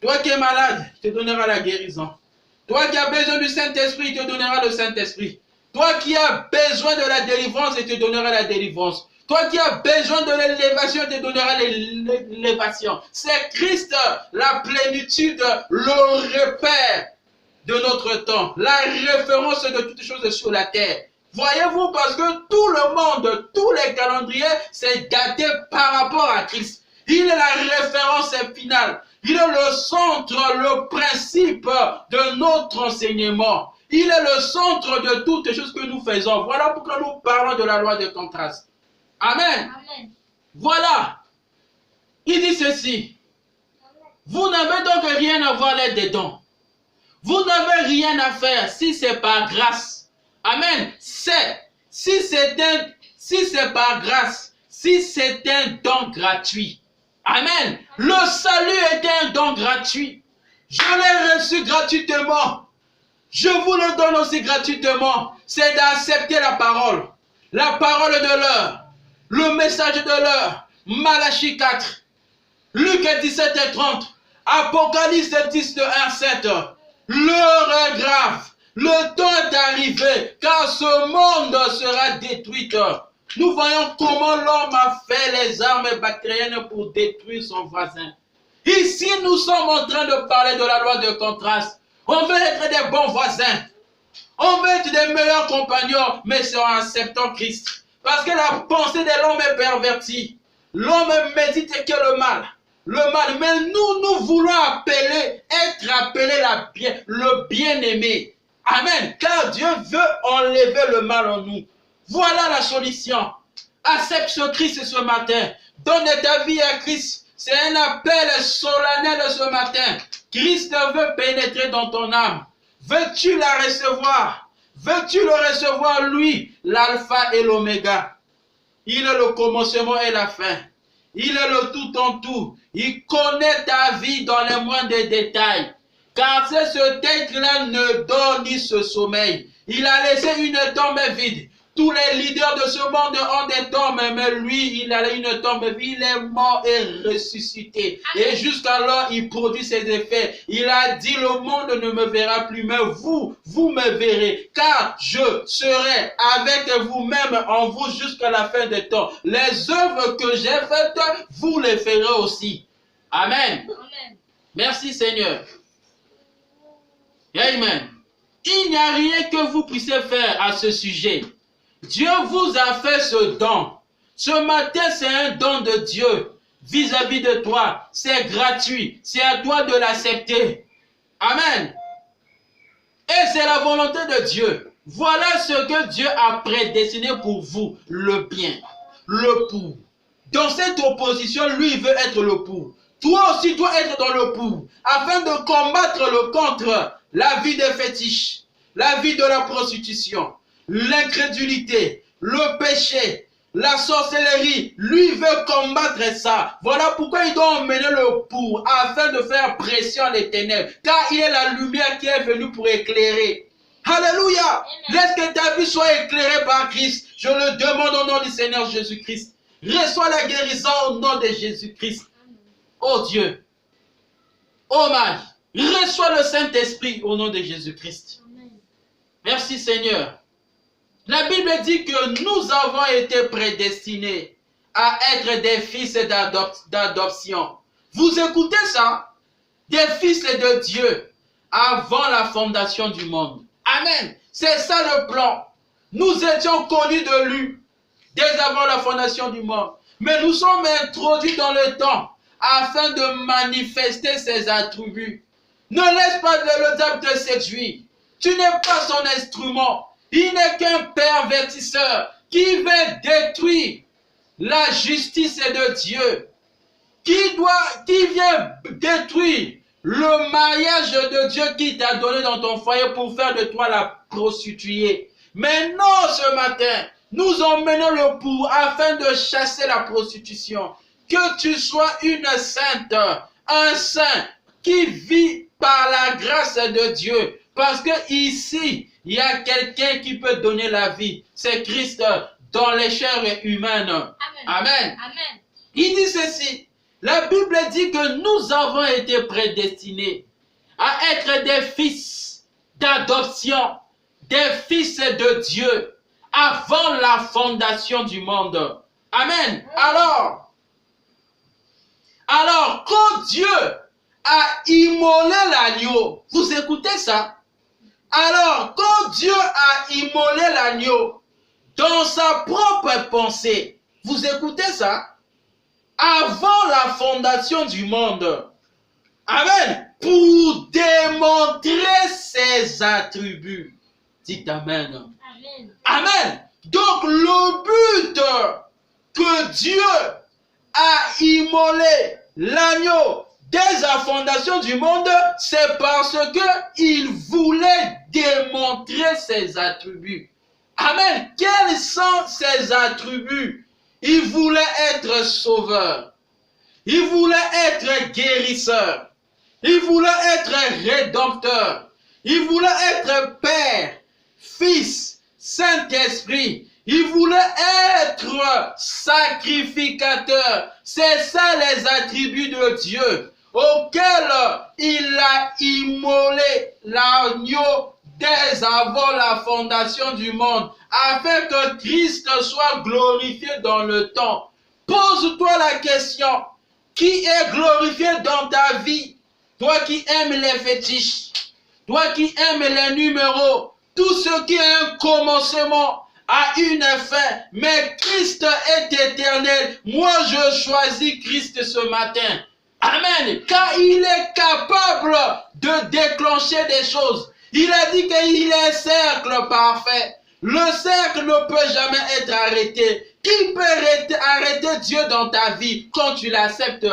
Toi qui es malade, il te donnera la guérison. Toi qui as besoin du Saint-Esprit, il te donnera le Saint-Esprit. Toi qui as besoin de la délivrance, il te donnera la délivrance. Toi qui as besoin de l'élévation, il te donnera l'élévation. C'est Christ, la plénitude, le repère de notre temps, la référence de toutes choses sur la terre. Voyez-vous, parce que tout le monde, tous les calendriers, c'est daté par rapport à Christ. Il est la référence finale. Il est le centre, le principe de notre enseignement. Il est le centre de toutes les choses que nous faisons. Voilà pourquoi nous parlons de la loi de contraste. Amen. Amen. Voilà. Il dit ceci. Vous n'avez donc rien à voir là-dedans. Vous n'avez rien à faire si c'est par grâce. Amen. Si c'est par grâce, si c'est un don gratuit. Amen. Le salut est un don gratuit. Je l'ai reçu gratuitement. Je vous le donne aussi gratuitement. C'est d'accepter la parole. La parole de l'heure. Le message de l'heure. Malachie 4. Luc 17 et 30. Apocalypse 10 de 1 à 7. L'heure est grave. Le temps est arrivé, car ce monde sera détruit. Nous voyons comment l'homme a fait les armes bactériennes pour détruire son voisin. Ici, nous sommes en train de parler de la loi de contraste. On veut être des bons voisins. On veut être des meilleurs compagnons, mais c'est en acceptant Christ. Parce que la pensée de l'homme est pervertie. L'homme médite que le mal. Mais nous voulons être appelés le bien-aimé. Amen. Car Dieu veut enlever le mal en nous. Voilà la solution. Accepte ce Christ ce matin. Donne ta vie à Christ. C'est un appel solennel ce matin. Christ veut pénétrer dans ton âme. Veux-tu la recevoir? Veux-tu le recevoir, lui, l'alpha et l'oméga? Il est le commencement et la fin. Il est le tout en tout. Il connaît ta vie dans les moindres détails. Car c'est ce texte-là ne dort ni ce sommeil. Il a laissé une tombe vide. Tous les leaders de ce monde ont des tombes, mais lui, il a une tombe vide. Il est mort et ressuscité. Et jusqu'alors, il produit ses effets. Il a dit, le monde ne me verra plus, mais vous me verrez. Car je serai avec vous-même en vous jusqu'à la fin des temps. Les œuvres que j'ai faites, vous les ferez aussi. Amen. Amen. Merci Seigneur. Amen. Il n'y a rien que vous puissiez faire à ce sujet. Dieu vous a fait ce don. Ce matin, c'est un don de Dieu vis-à-vis de toi. C'est gratuit. C'est à toi de l'accepter. Amen. Et c'est la volonté de Dieu. Voilà ce que Dieu a prédestiné pour vous. Le bien. Le pour. Dans cette opposition, lui, il veut être le pour. Toi aussi, dois être dans le pour. Afin de combattre le contre. La vie des fétiches, la vie de la prostitution, l'incrédulité, le péché, la sorcellerie. Lui veut combattre ça. Voilà pourquoi il doit emmener le pour, afin de faire pression les ténèbres. Car il est la lumière qui est venue pour éclairer. Alléluia. Laisse que ta vie soit éclairée par Christ. Je le demande au nom du Seigneur Jésus-Christ. Reçois la guérison au nom de Jésus-Christ. Oh Dieu. Oh Marie. Reçois le Saint-Esprit au nom de Jésus-Christ. Merci Seigneur. La Bible dit que nous avons été prédestinés à être des fils d'adoption. Vous écoutez ça? Des fils de Dieu avant la fondation du monde. Amen. C'est ça le plan. Nous étions connus de lui dès avant la fondation du monde. Mais nous sommes introduits dans le temps afin de manifester ses attributs. Ne laisse pas le diable te séduire. Tu n'es pas son instrument. Il n'est qu'un pervertisseur qui veut détruire la justice de Dieu. Qui vient détruire le mariage de Dieu qui t'a donné dans ton foyer pour faire de toi la prostituée. Mais non, ce matin, nous emmenons-le pour afin de chasser la prostitution. Que tu sois une sainte, un saint qui vit par la grâce de Dieu. Parce que ici, il y a quelqu'un qui peut donner la vie. C'est Christ dans les chairs humaines. Amen. Amen. Amen. Il dit ceci. La Bible dit que nous avons été prédestinés à être des fils d'adoption, des fils de Dieu, avant la fondation du monde. Amen. Alors, quand Dieu a immolé l'agneau, vous écoutez ça? Alors, quand Dieu a immolé l'agneau dans sa propre pensée, vous écoutez ça? Avant la fondation du monde. Amen. Pour démontrer ses attributs. Dites Amen. Amen. Amen. Donc, le but que Dieu a immolé l'agneau dès la fondation du monde, c'est parce qu'il voulait démontrer ses attributs. Amen. Quels sont ses attributs? Il voulait être sauveur. Il voulait être guérisseur. Il voulait être rédempteur. Il voulait être Père, Fils, Saint-Esprit. Il voulait être sacrificateur. C'est ça les attributs de Dieu auxquels il a immolé l'agneau dès avant la fondation du monde, afin que Christ soit glorifié dans le temps. Pose-toi la question, qui est glorifié dans ta vie? Toi qui aimes les fétiches, toi qui aimes les numéros, tout ce qui est un commencement a une fin, mais Christ est éternel. Moi, je choisis Christ ce matin. Amen. Car il est capable de déclencher des choses. Il a dit qu'il est cercle parfait. Le cercle ne peut jamais être arrêté. Qui peut arrêter Dieu dans ta vie quand tu l'acceptes?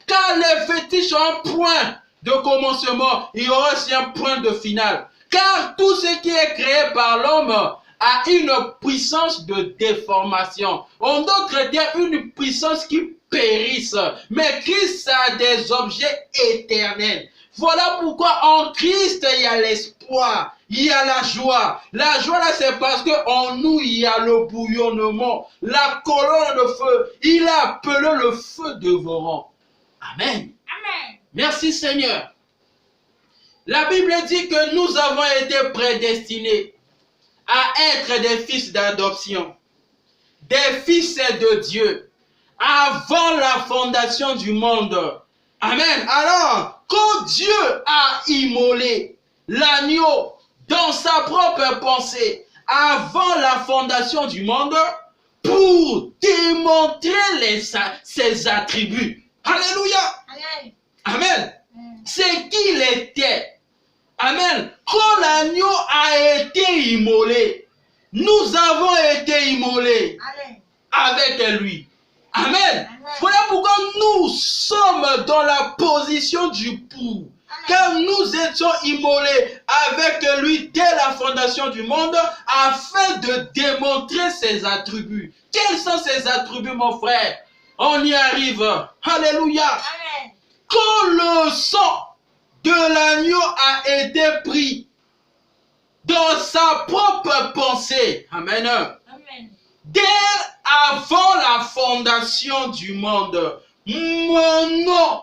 Car les fétiches ont un point de commencement, il y aura aussi un point de finale. Car tout ce qui est créé par l'homme a une puissance de déformation. En d'autres termes, une puissance qui périsse. Mais Christ a des objets éternels. Voilà pourquoi en Christ, il y a l'espoir, il y a la joie. La joie là, c'est parce qu'en nous, il y a le bouillonnement, la colonne de feu. Il a appelé le feu dévorant. Amen. Amen. Merci Seigneur. La Bible dit que nous avons été prédestinés à être des fils d'adoption, des fils de Dieu, avant la fondation du monde. Amen. Alors, quand Dieu a immolé l'agneau dans sa propre pensée, avant la fondation du monde, pour démontrer ses attributs. Alléluia. Amen. Amen. C'est qu'il était. Amen. Quand l'agneau a été immolé, nous avons été immolés. Amen. Avec lui. Amen. Amen. Voilà pourquoi nous sommes dans la position du pour. Car nous étions immolés avec lui dès la fondation du monde afin de démontrer ses attributs. Quels sont ses attributs, mon frère? On y arrive. Alléluia. Amen. Quand le sang de l'agneau a été pris dans sa propre pensée, amen. Amen. Dès avant la fondation du monde, mon nom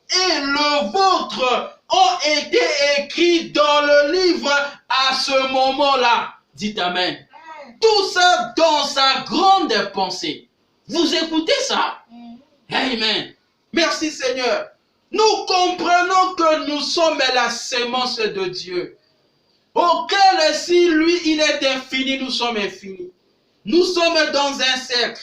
et le vôtre ont été écrits dans le livre à ce moment-là. Dites Amen. Tout ça dans sa grande pensée. Vous écoutez ça? Amen. Merci Seigneur. Nous comprenons que nous sommes la sémence de Dieu. Auquel si lui il est infini, nous sommes infinis. Nous sommes dans un cercle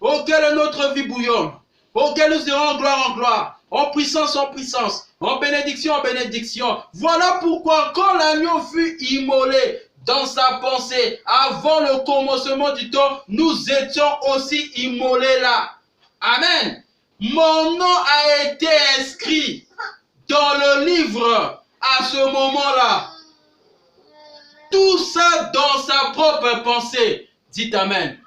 auquel notre vie bouillonne, auquel nous irons en gloire en gloire, en puissance en puissance, en bénédiction en bénédiction. Voilà pourquoi quand l'agneau fut immolé dans sa pensée, avant le commencement du temps, nous étions aussi immolés là. Amen. Mon nom a été inscrit dans le livre à ce moment-là. Tout ça dans sa propre pensée. Dites Amen.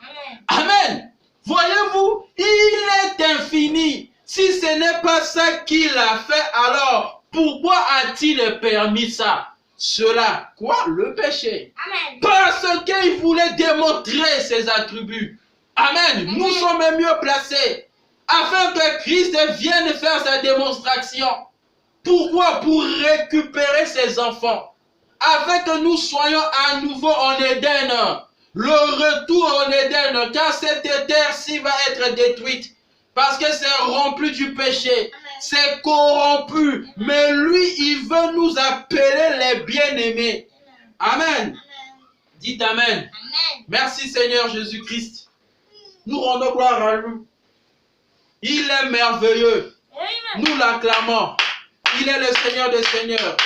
Amen. Voyez-vous, il est infini. Si ce n'est pas ça qu'il a fait, alors pourquoi a-t-il permis ça? Cela, quoi? Le péché. Amen. Parce qu'il voulait démontrer ses attributs. Amen. Nous sommes mieux placés afin que Christ vienne faire sa démonstration. Pourquoi? Pour récupérer ses enfants. Afin que nous soyons à nouveau en Éden. Le retour en Éden, car cette terre-ci va être détruite. Parce que c'est rempli du péché. C'est corrompu. Mais lui, il veut nous appeler les bien-aimés. Amen. Dites Amen. Amen. Merci Seigneur Jésus-Christ. Nous rendons gloire à lui. Il est merveilleux. Amen. Nous l'acclamons. Il est le Seigneur des Seigneurs.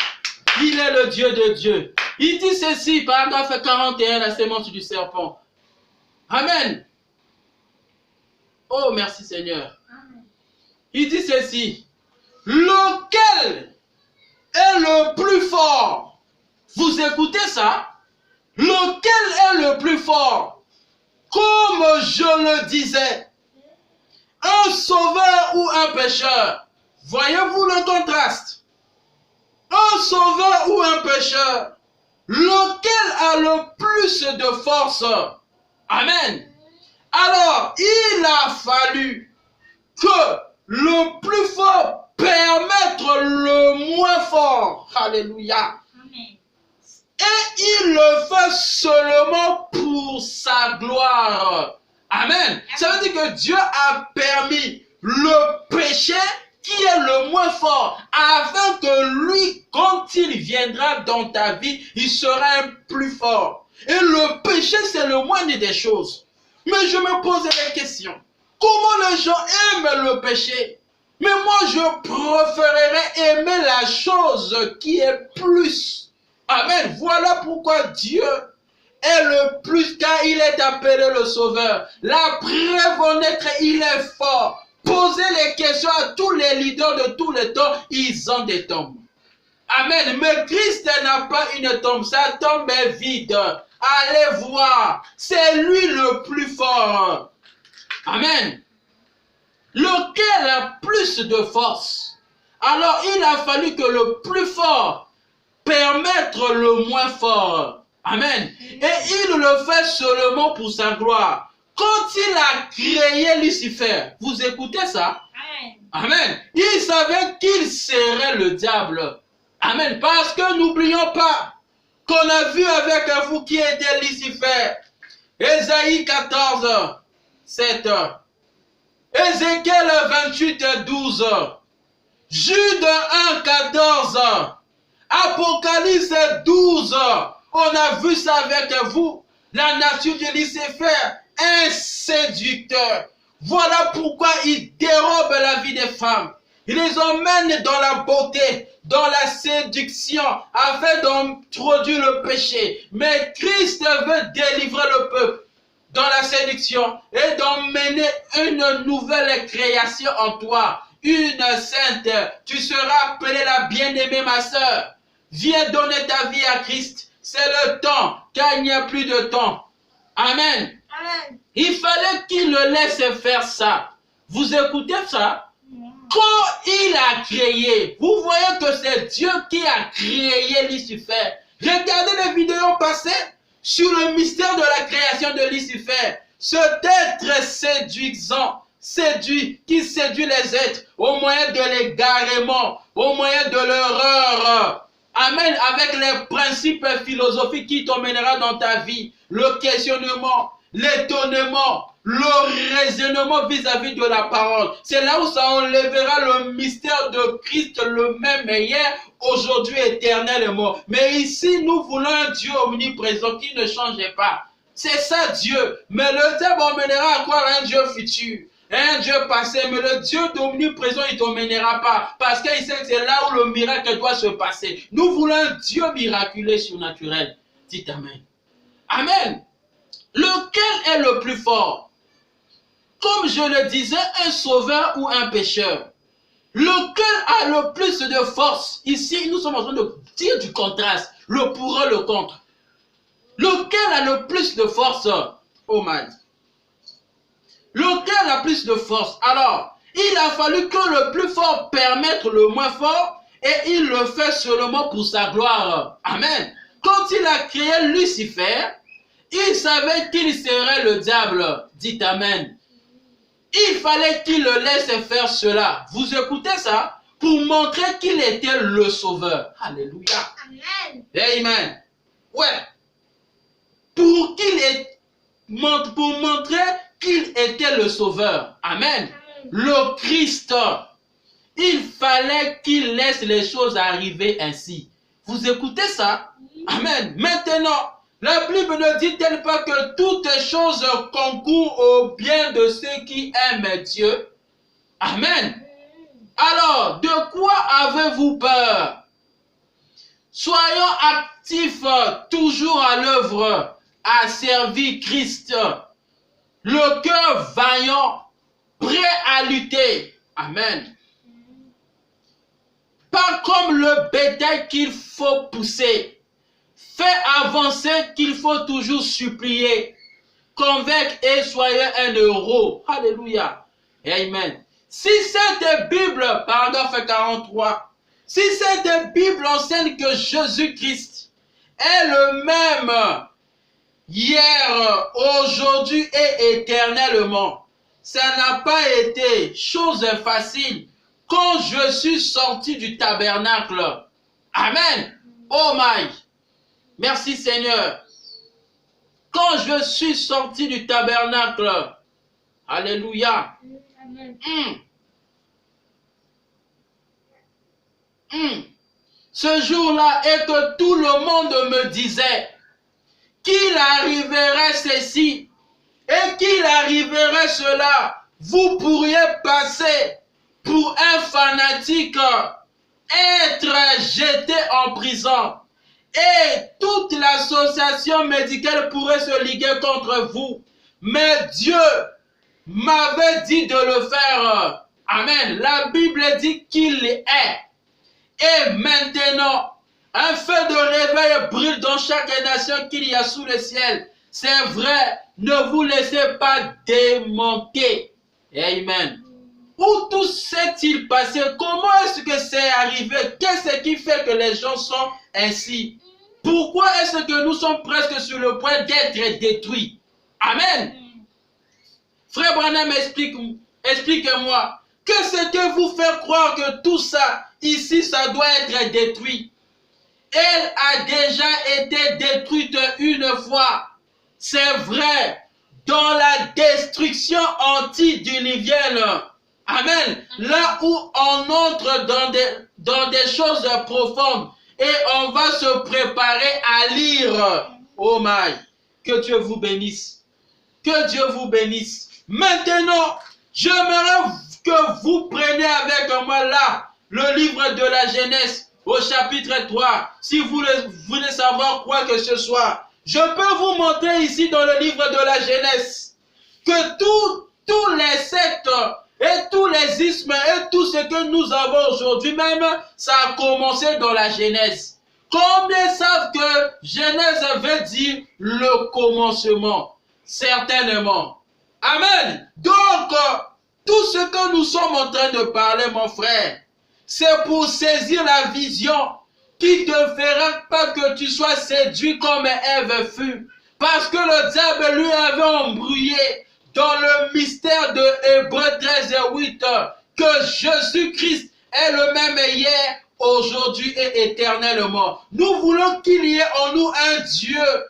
Il est le Dieu de Dieu. Il dit ceci, paragraphe 41, la sémence du serpent. Amen. Oh, merci Seigneur. Amen. Il dit ceci. Lequel est le plus fort? Vous écoutez ça? Lequel est le plus fort? Comme je le disais, un sauveur ou un pécheur? Voyez-vous le contraste? Un sauveur ou un pécheur? Lequel a le plus de force? Amen. Alors, il a fallu que le plus fort permette le moins fort. Alléluia. Amen. Et il le fait seulement pour sa gloire. Amen. Ça veut dire que Dieu a permis le péché qui est le moins fort, afin que lui, quand il viendra dans ta vie, il sera un plus fort. Et le péché, c'est le moindre des choses. Mais je me pose la question, comment les gens aiment le péché? Mais moi, je préférerais aimer la chose qui est plus. Amen. Voilà pourquoi Dieu est le plus, car il est appelé le Sauveur. La preuve en être, il est fort. Posez les questions à tous les leaders de tous les temps, ils ont des tombes. Amen. Mais Christ n'a pas une tombe, sa tombe est vide. Allez voir, c'est lui le plus fort. Amen. Lequel a plus de force? Alors il a fallu que le plus fort permette le moins fort. Amen. Et il le fait seulement pour sa gloire. Quand il a créé Lucifer, vous écoutez ça? Amen. Il savait qu'il serait le diable. Amen. Parce que n'oublions pas qu'on a vu avec vous qui était Lucifer. Ésaïe 14, 7. Ézéchiel 28, 12. Jude 1, 14. Apocalypse 12. On a vu ça avec vous. La nature de Lucifer, un séducteur. Voilà pourquoi il dérobe la vie des femmes. Il les emmène dans la beauté, dans la séduction, afin d'introduire le péché. Mais Christ veut délivrer le peuple dans la séduction et d'emmener une nouvelle création en toi. Une sainte. Tu seras appelée la bien-aimée, ma sœur. Viens donner ta vie à Christ. C'est le temps, car il n'y a plus de temps. Amen. Amen. Il fallait qu'il le laisse faire ça. Vous écoutez ça? Quand il a créé, vous voyez que c'est Dieu qui a créé Lucifer. Regardez les vidéos passées sur le mystère de la création de Lucifer. Cet être séduisant, qui séduit les êtres au moyen de l'égarement, au moyen de l'erreur. Amen. Avec les principes philosophiques qui t'emmènera dans ta vie. Le questionnement, l'étonnement, le raisonnement vis-à-vis de la parole. C'est là où ça enlèvera le mystère de Christ, le même hier, aujourd'hui, éternellement. Mais ici, nous voulons un Dieu omniprésent qui ne change pas. C'est ça Dieu. Mais le diable emmènera à croire un Dieu futur, un Dieu passé. Mais le Dieu omniprésent, il ne t'emmènera pas. Parce qu'il sait que c'est là où le miracle doit se passer. Nous voulons un Dieu miraculeux, surnaturel. Dites Amen. Amen. Lequel est le plus fort? Comme je le disais, un sauveur ou un pécheur? Lequel a le plus de force? Ici, nous sommes en train de dire du contraste. Le pour et le contre. Lequel a le plus de force? Oh my. Lequel a plus de force? Alors, il a fallu que le plus fort permette le moins fort et il le fait seulement pour sa gloire. Amen. Quand il a créé Lucifer, il savait qu'il serait le diable. Dites Amen. Il fallait qu'il le laisse faire cela. Vous écoutez ça? Pour montrer qu'il était le sauveur. Alléluia. Amen. Amen. Ouais. Pour montrer qu'il était le sauveur. Amen. Le Christ. Il fallait qu'il laisse les choses arriver ainsi. Vous écoutez ça? Amen. Maintenant, la Bible ne dit-elle pas que toutes choses concourent au bien de ceux qui aiment Dieu? Amen. Alors, de quoi avez-vous peur? Soyons actifs, toujours à l'œuvre, à servir Christ. Le cœur vaillant, prêt à lutter. Amen. Pas comme le bétail qu'il faut pousser. Fait avancer qu'il faut toujours supplier. Convaincre et soyez un héros. Alléluia. Amen. Si cette Bible, paragraphe 43, si cette Bible enseigne que Jésus-Christ est le même hier, aujourd'hui et éternellement, ça n'a pas été chose facile quand je suis sorti du tabernacle. Amen. Oh my. Merci Seigneur. Quand je suis sorti du tabernacle, alléluia. Amen. Ce jour-là, et que tout le monde me disait qu'il arriverait ceci et qu'il arriverait cela, vous pourriez passer pour un fanatique, être jeté en prison. Et toute l'association médicale pourrait se liguer contre vous. Mais Dieu m'avait dit de le faire. Amen. La Bible dit qu'il est. Et maintenant, un feu de réveil brille dans chaque nation qu'il y a sous le ciel. C'est vrai, ne vous laissez pas démonter. Amen. Où tout s'est-il passé? Comment est-ce que c'est arrivé? Qu'est-ce qui fait que les gens sont ainsi? Pourquoi est-ce que nous sommes presque sur le point d'être détruits? Amen. Frère Branham, expliquez-moi. Qu'est-ce que vous fait croire que tout ça, ici, ça doit être détruit? Elle a déjà été détruite une fois. C'est vrai. Dans la destruction antidiluvienne. Amen. Là où on entre dans des choses profondes. Et on va se préparer à lire. Oh my. Que Dieu vous bénisse. Que Dieu vous bénisse. Maintenant, j'aimerais que vous preniez avec moi là le livre de la Genèse au chapitre 3. Si vous voulez savoir quoi que ce soit. Je peux vous montrer ici dans le livre de la Genèse que tous les sectes et tous les ismes et tout ce que nous avons aujourd'hui même, ça a commencé dans la Genèse. Combien savent que Genèse veut dire le commencement? Certainement. Amen. Donc, tout ce que nous sommes en train de parler, mon frère, c'est pour saisir la vision qui te fera pas que tu sois séduit comme Ève fut. Parce que le diable lui avait embrouillé dans le mystère de Hébreux 13 et 8 que Jésus-Christ est le même hier, aujourd'hui et éternellement. Nous voulons qu'il y ait en nous un Dieu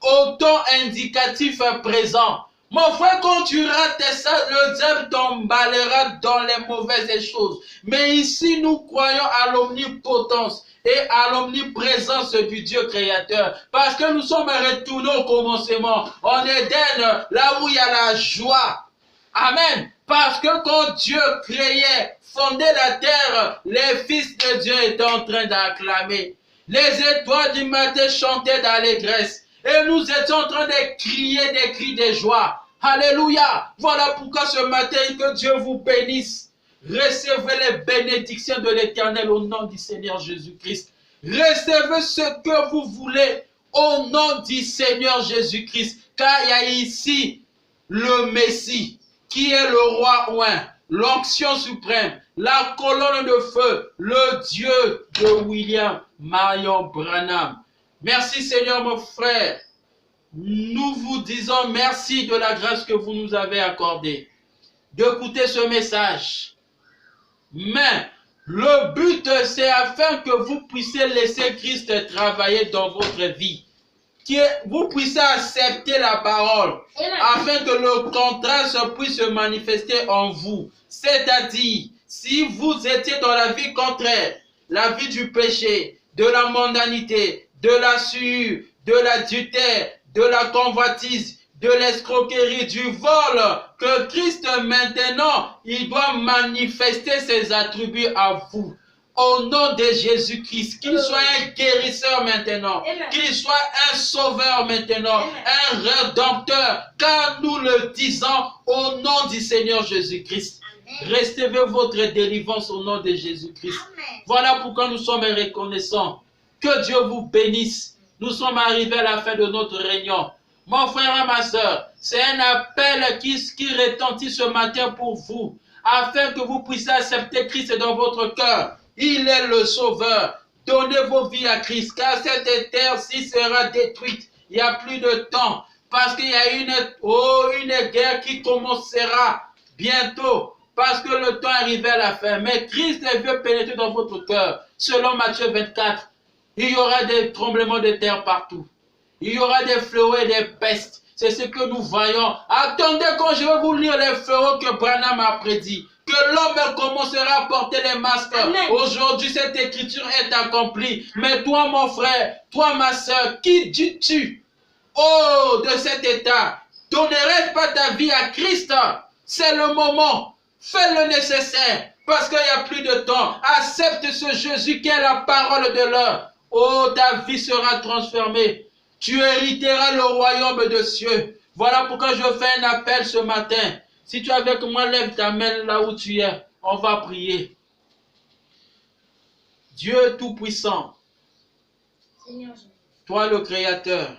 au temps indicatif présent. Mon frère, quand tu rates ça, le diable t'emballera dans les mauvaises choses. Mais ici, nous croyons à l'omnipotence et à l'omniprésence du Dieu créateur. Parce que nous sommes retournés au commencement, en Éden, là où il y a la joie. Amen. Parce que quand Dieu créait, fondait la terre, les fils de Dieu étaient en train d'acclamer. Les étoiles du matin chantaient d'allégresse. Et nous étions en train de crier des cris de joie. Alléluia. Voilà pourquoi ce matin, que Dieu vous bénisse. Recevez les bénédictions de l'Éternel au nom du Seigneur Jésus-Christ. Recevez ce que vous voulez au nom du Seigneur Jésus-Christ. car il y a ici le Messie, qui est le roi oint, l'onction suprême, la colonne de feu, le Dieu de William Marion Branham. Merci Seigneur mon frère. Nous vous disons merci de la grâce que vous nous avez accordée d'écouter ce message. Mais le but, c'est afin que vous puissiez laisser Christ travailler dans votre vie. Que vous puissiez accepter la parole, afin que le contraste puisse se manifester en vous. C'est-à-dire, si vous étiez dans la vie contraire, la vie du péché, de la mondanité, de la sueur, de l'adultère, de la convoitise, de l'escroquerie, du vol, que Christ maintenant, il doit manifester ses attributs à vous. Au nom de Jésus-Christ, qu'il soit un guérisseur maintenant, qu'il soit un sauveur maintenant, un rédempteur, car nous le disons au nom du Seigneur Jésus-Christ. Recevez votre délivrance au nom de Jésus-Christ. Voilà pourquoi nous sommes reconnaissants. Que Dieu vous bénisse. Nous sommes arrivés à la fin de notre réunion. Mon frère et ma soeur, c'est un appel qui retentit ce matin pour vous, afin que vous puissiez accepter Christ dans votre cœur. Il est le sauveur. Donnez vos vies à Christ, car cette terre-ci sera détruite. Il n'y a plus de temps, parce qu'il y a une guerre qui commencera bientôt, parce que le temps est arrivé à la fin. Mais Christ veut pénétrer dans votre cœur. Selon Matthieu 24, il y aura des tremblements de terre partout. Il y aura des fléaux et des pestes. C'est ce que nous voyons. Attendez quand je vais vous lire les fléaux que Branham a prédit. Que l'homme commencera à porter les masques. Aujourd'hui, cette écriture est accomplie. Mais toi, mon frère, toi, ma soeur, qui dis-tu? Oh, de cet état, donnerais-tu pas ta vie à Christ? C'est le moment. Fais le nécessaire. Parce qu'il n'y a plus de temps. Accepte ce Jésus qui est la parole de l'heure. Oh, ta vie sera transformée. Tu hériteras le royaume de cieux. Voilà pourquoi je fais un appel ce matin. Si tu es avec moi, lève ta main là où tu es. On va prier. Dieu Tout-Puissant, toi le Créateur,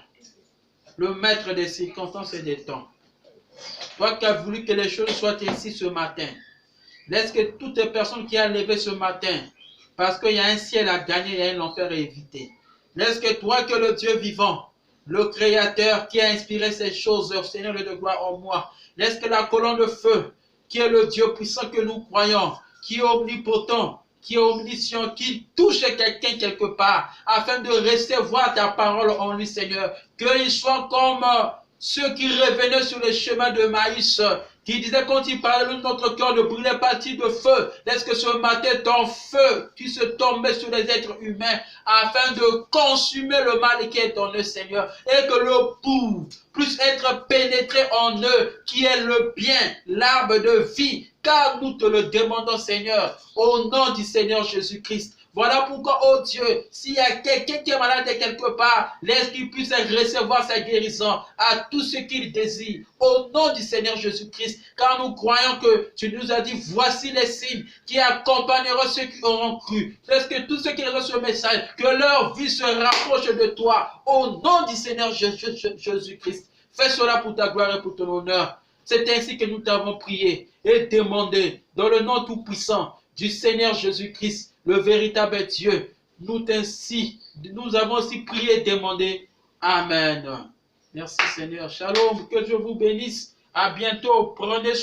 le Maître des circonstances et des temps, toi qui as voulu que les choses soient ici ce matin, laisse que toutes les personnes qui ont levé ce matin, parce qu'il y a un ciel à gagner et un enfer à éviter, laisse que toi, que le Dieu vivant, le Créateur qui a inspiré ces choses, Seigneur de gloire en moi, laisse que la colonne de feu, qui est le Dieu puissant que nous croyons, qui est omnipotent, qui est omniscient, qui touche quelqu'un quelque part, afin de recevoir ta parole en lui, Seigneur, qu'il soit comme ceux qui revenaient sur le chemin de Maïs, qui disaient quand il parlait, notre cœur ne brûlait pas-il de feu. Laisse que ce matin, ton feu puisse tomber sur les êtres humains, afin de consumer le mal qui est en eux, Seigneur, et que le pour puisse être pénétré en eux, qui est le bien, l'arbre de vie, car nous te le demandons, Seigneur, au nom du Seigneur Jésus-Christ. Voilà pourquoi, oh Dieu, s'il y a quelqu'un qui est malade quelque part, laisse qu'il puisse recevoir sa guérison à tout ce qu'il désire. Au nom du Seigneur Jésus-Christ, car nous croyons que tu nous as dit, voici les signes qui accompagneront ceux qui auront cru. Laisse que tous ceux qui reçoivent ce message, que leur vie se rapproche de toi. Au nom du Seigneur Jésus-Christ, fais cela pour ta gloire et pour ton honneur. C'est ainsi que nous t'avons prié et demandé, dans le nom tout-puissant du Seigneur Jésus-Christ, le véritable Dieu. Nous avons aussi prié et demandé. Amen. Merci Seigneur. Shalom. Que Dieu vous bénisse. À bientôt. Prenez soin.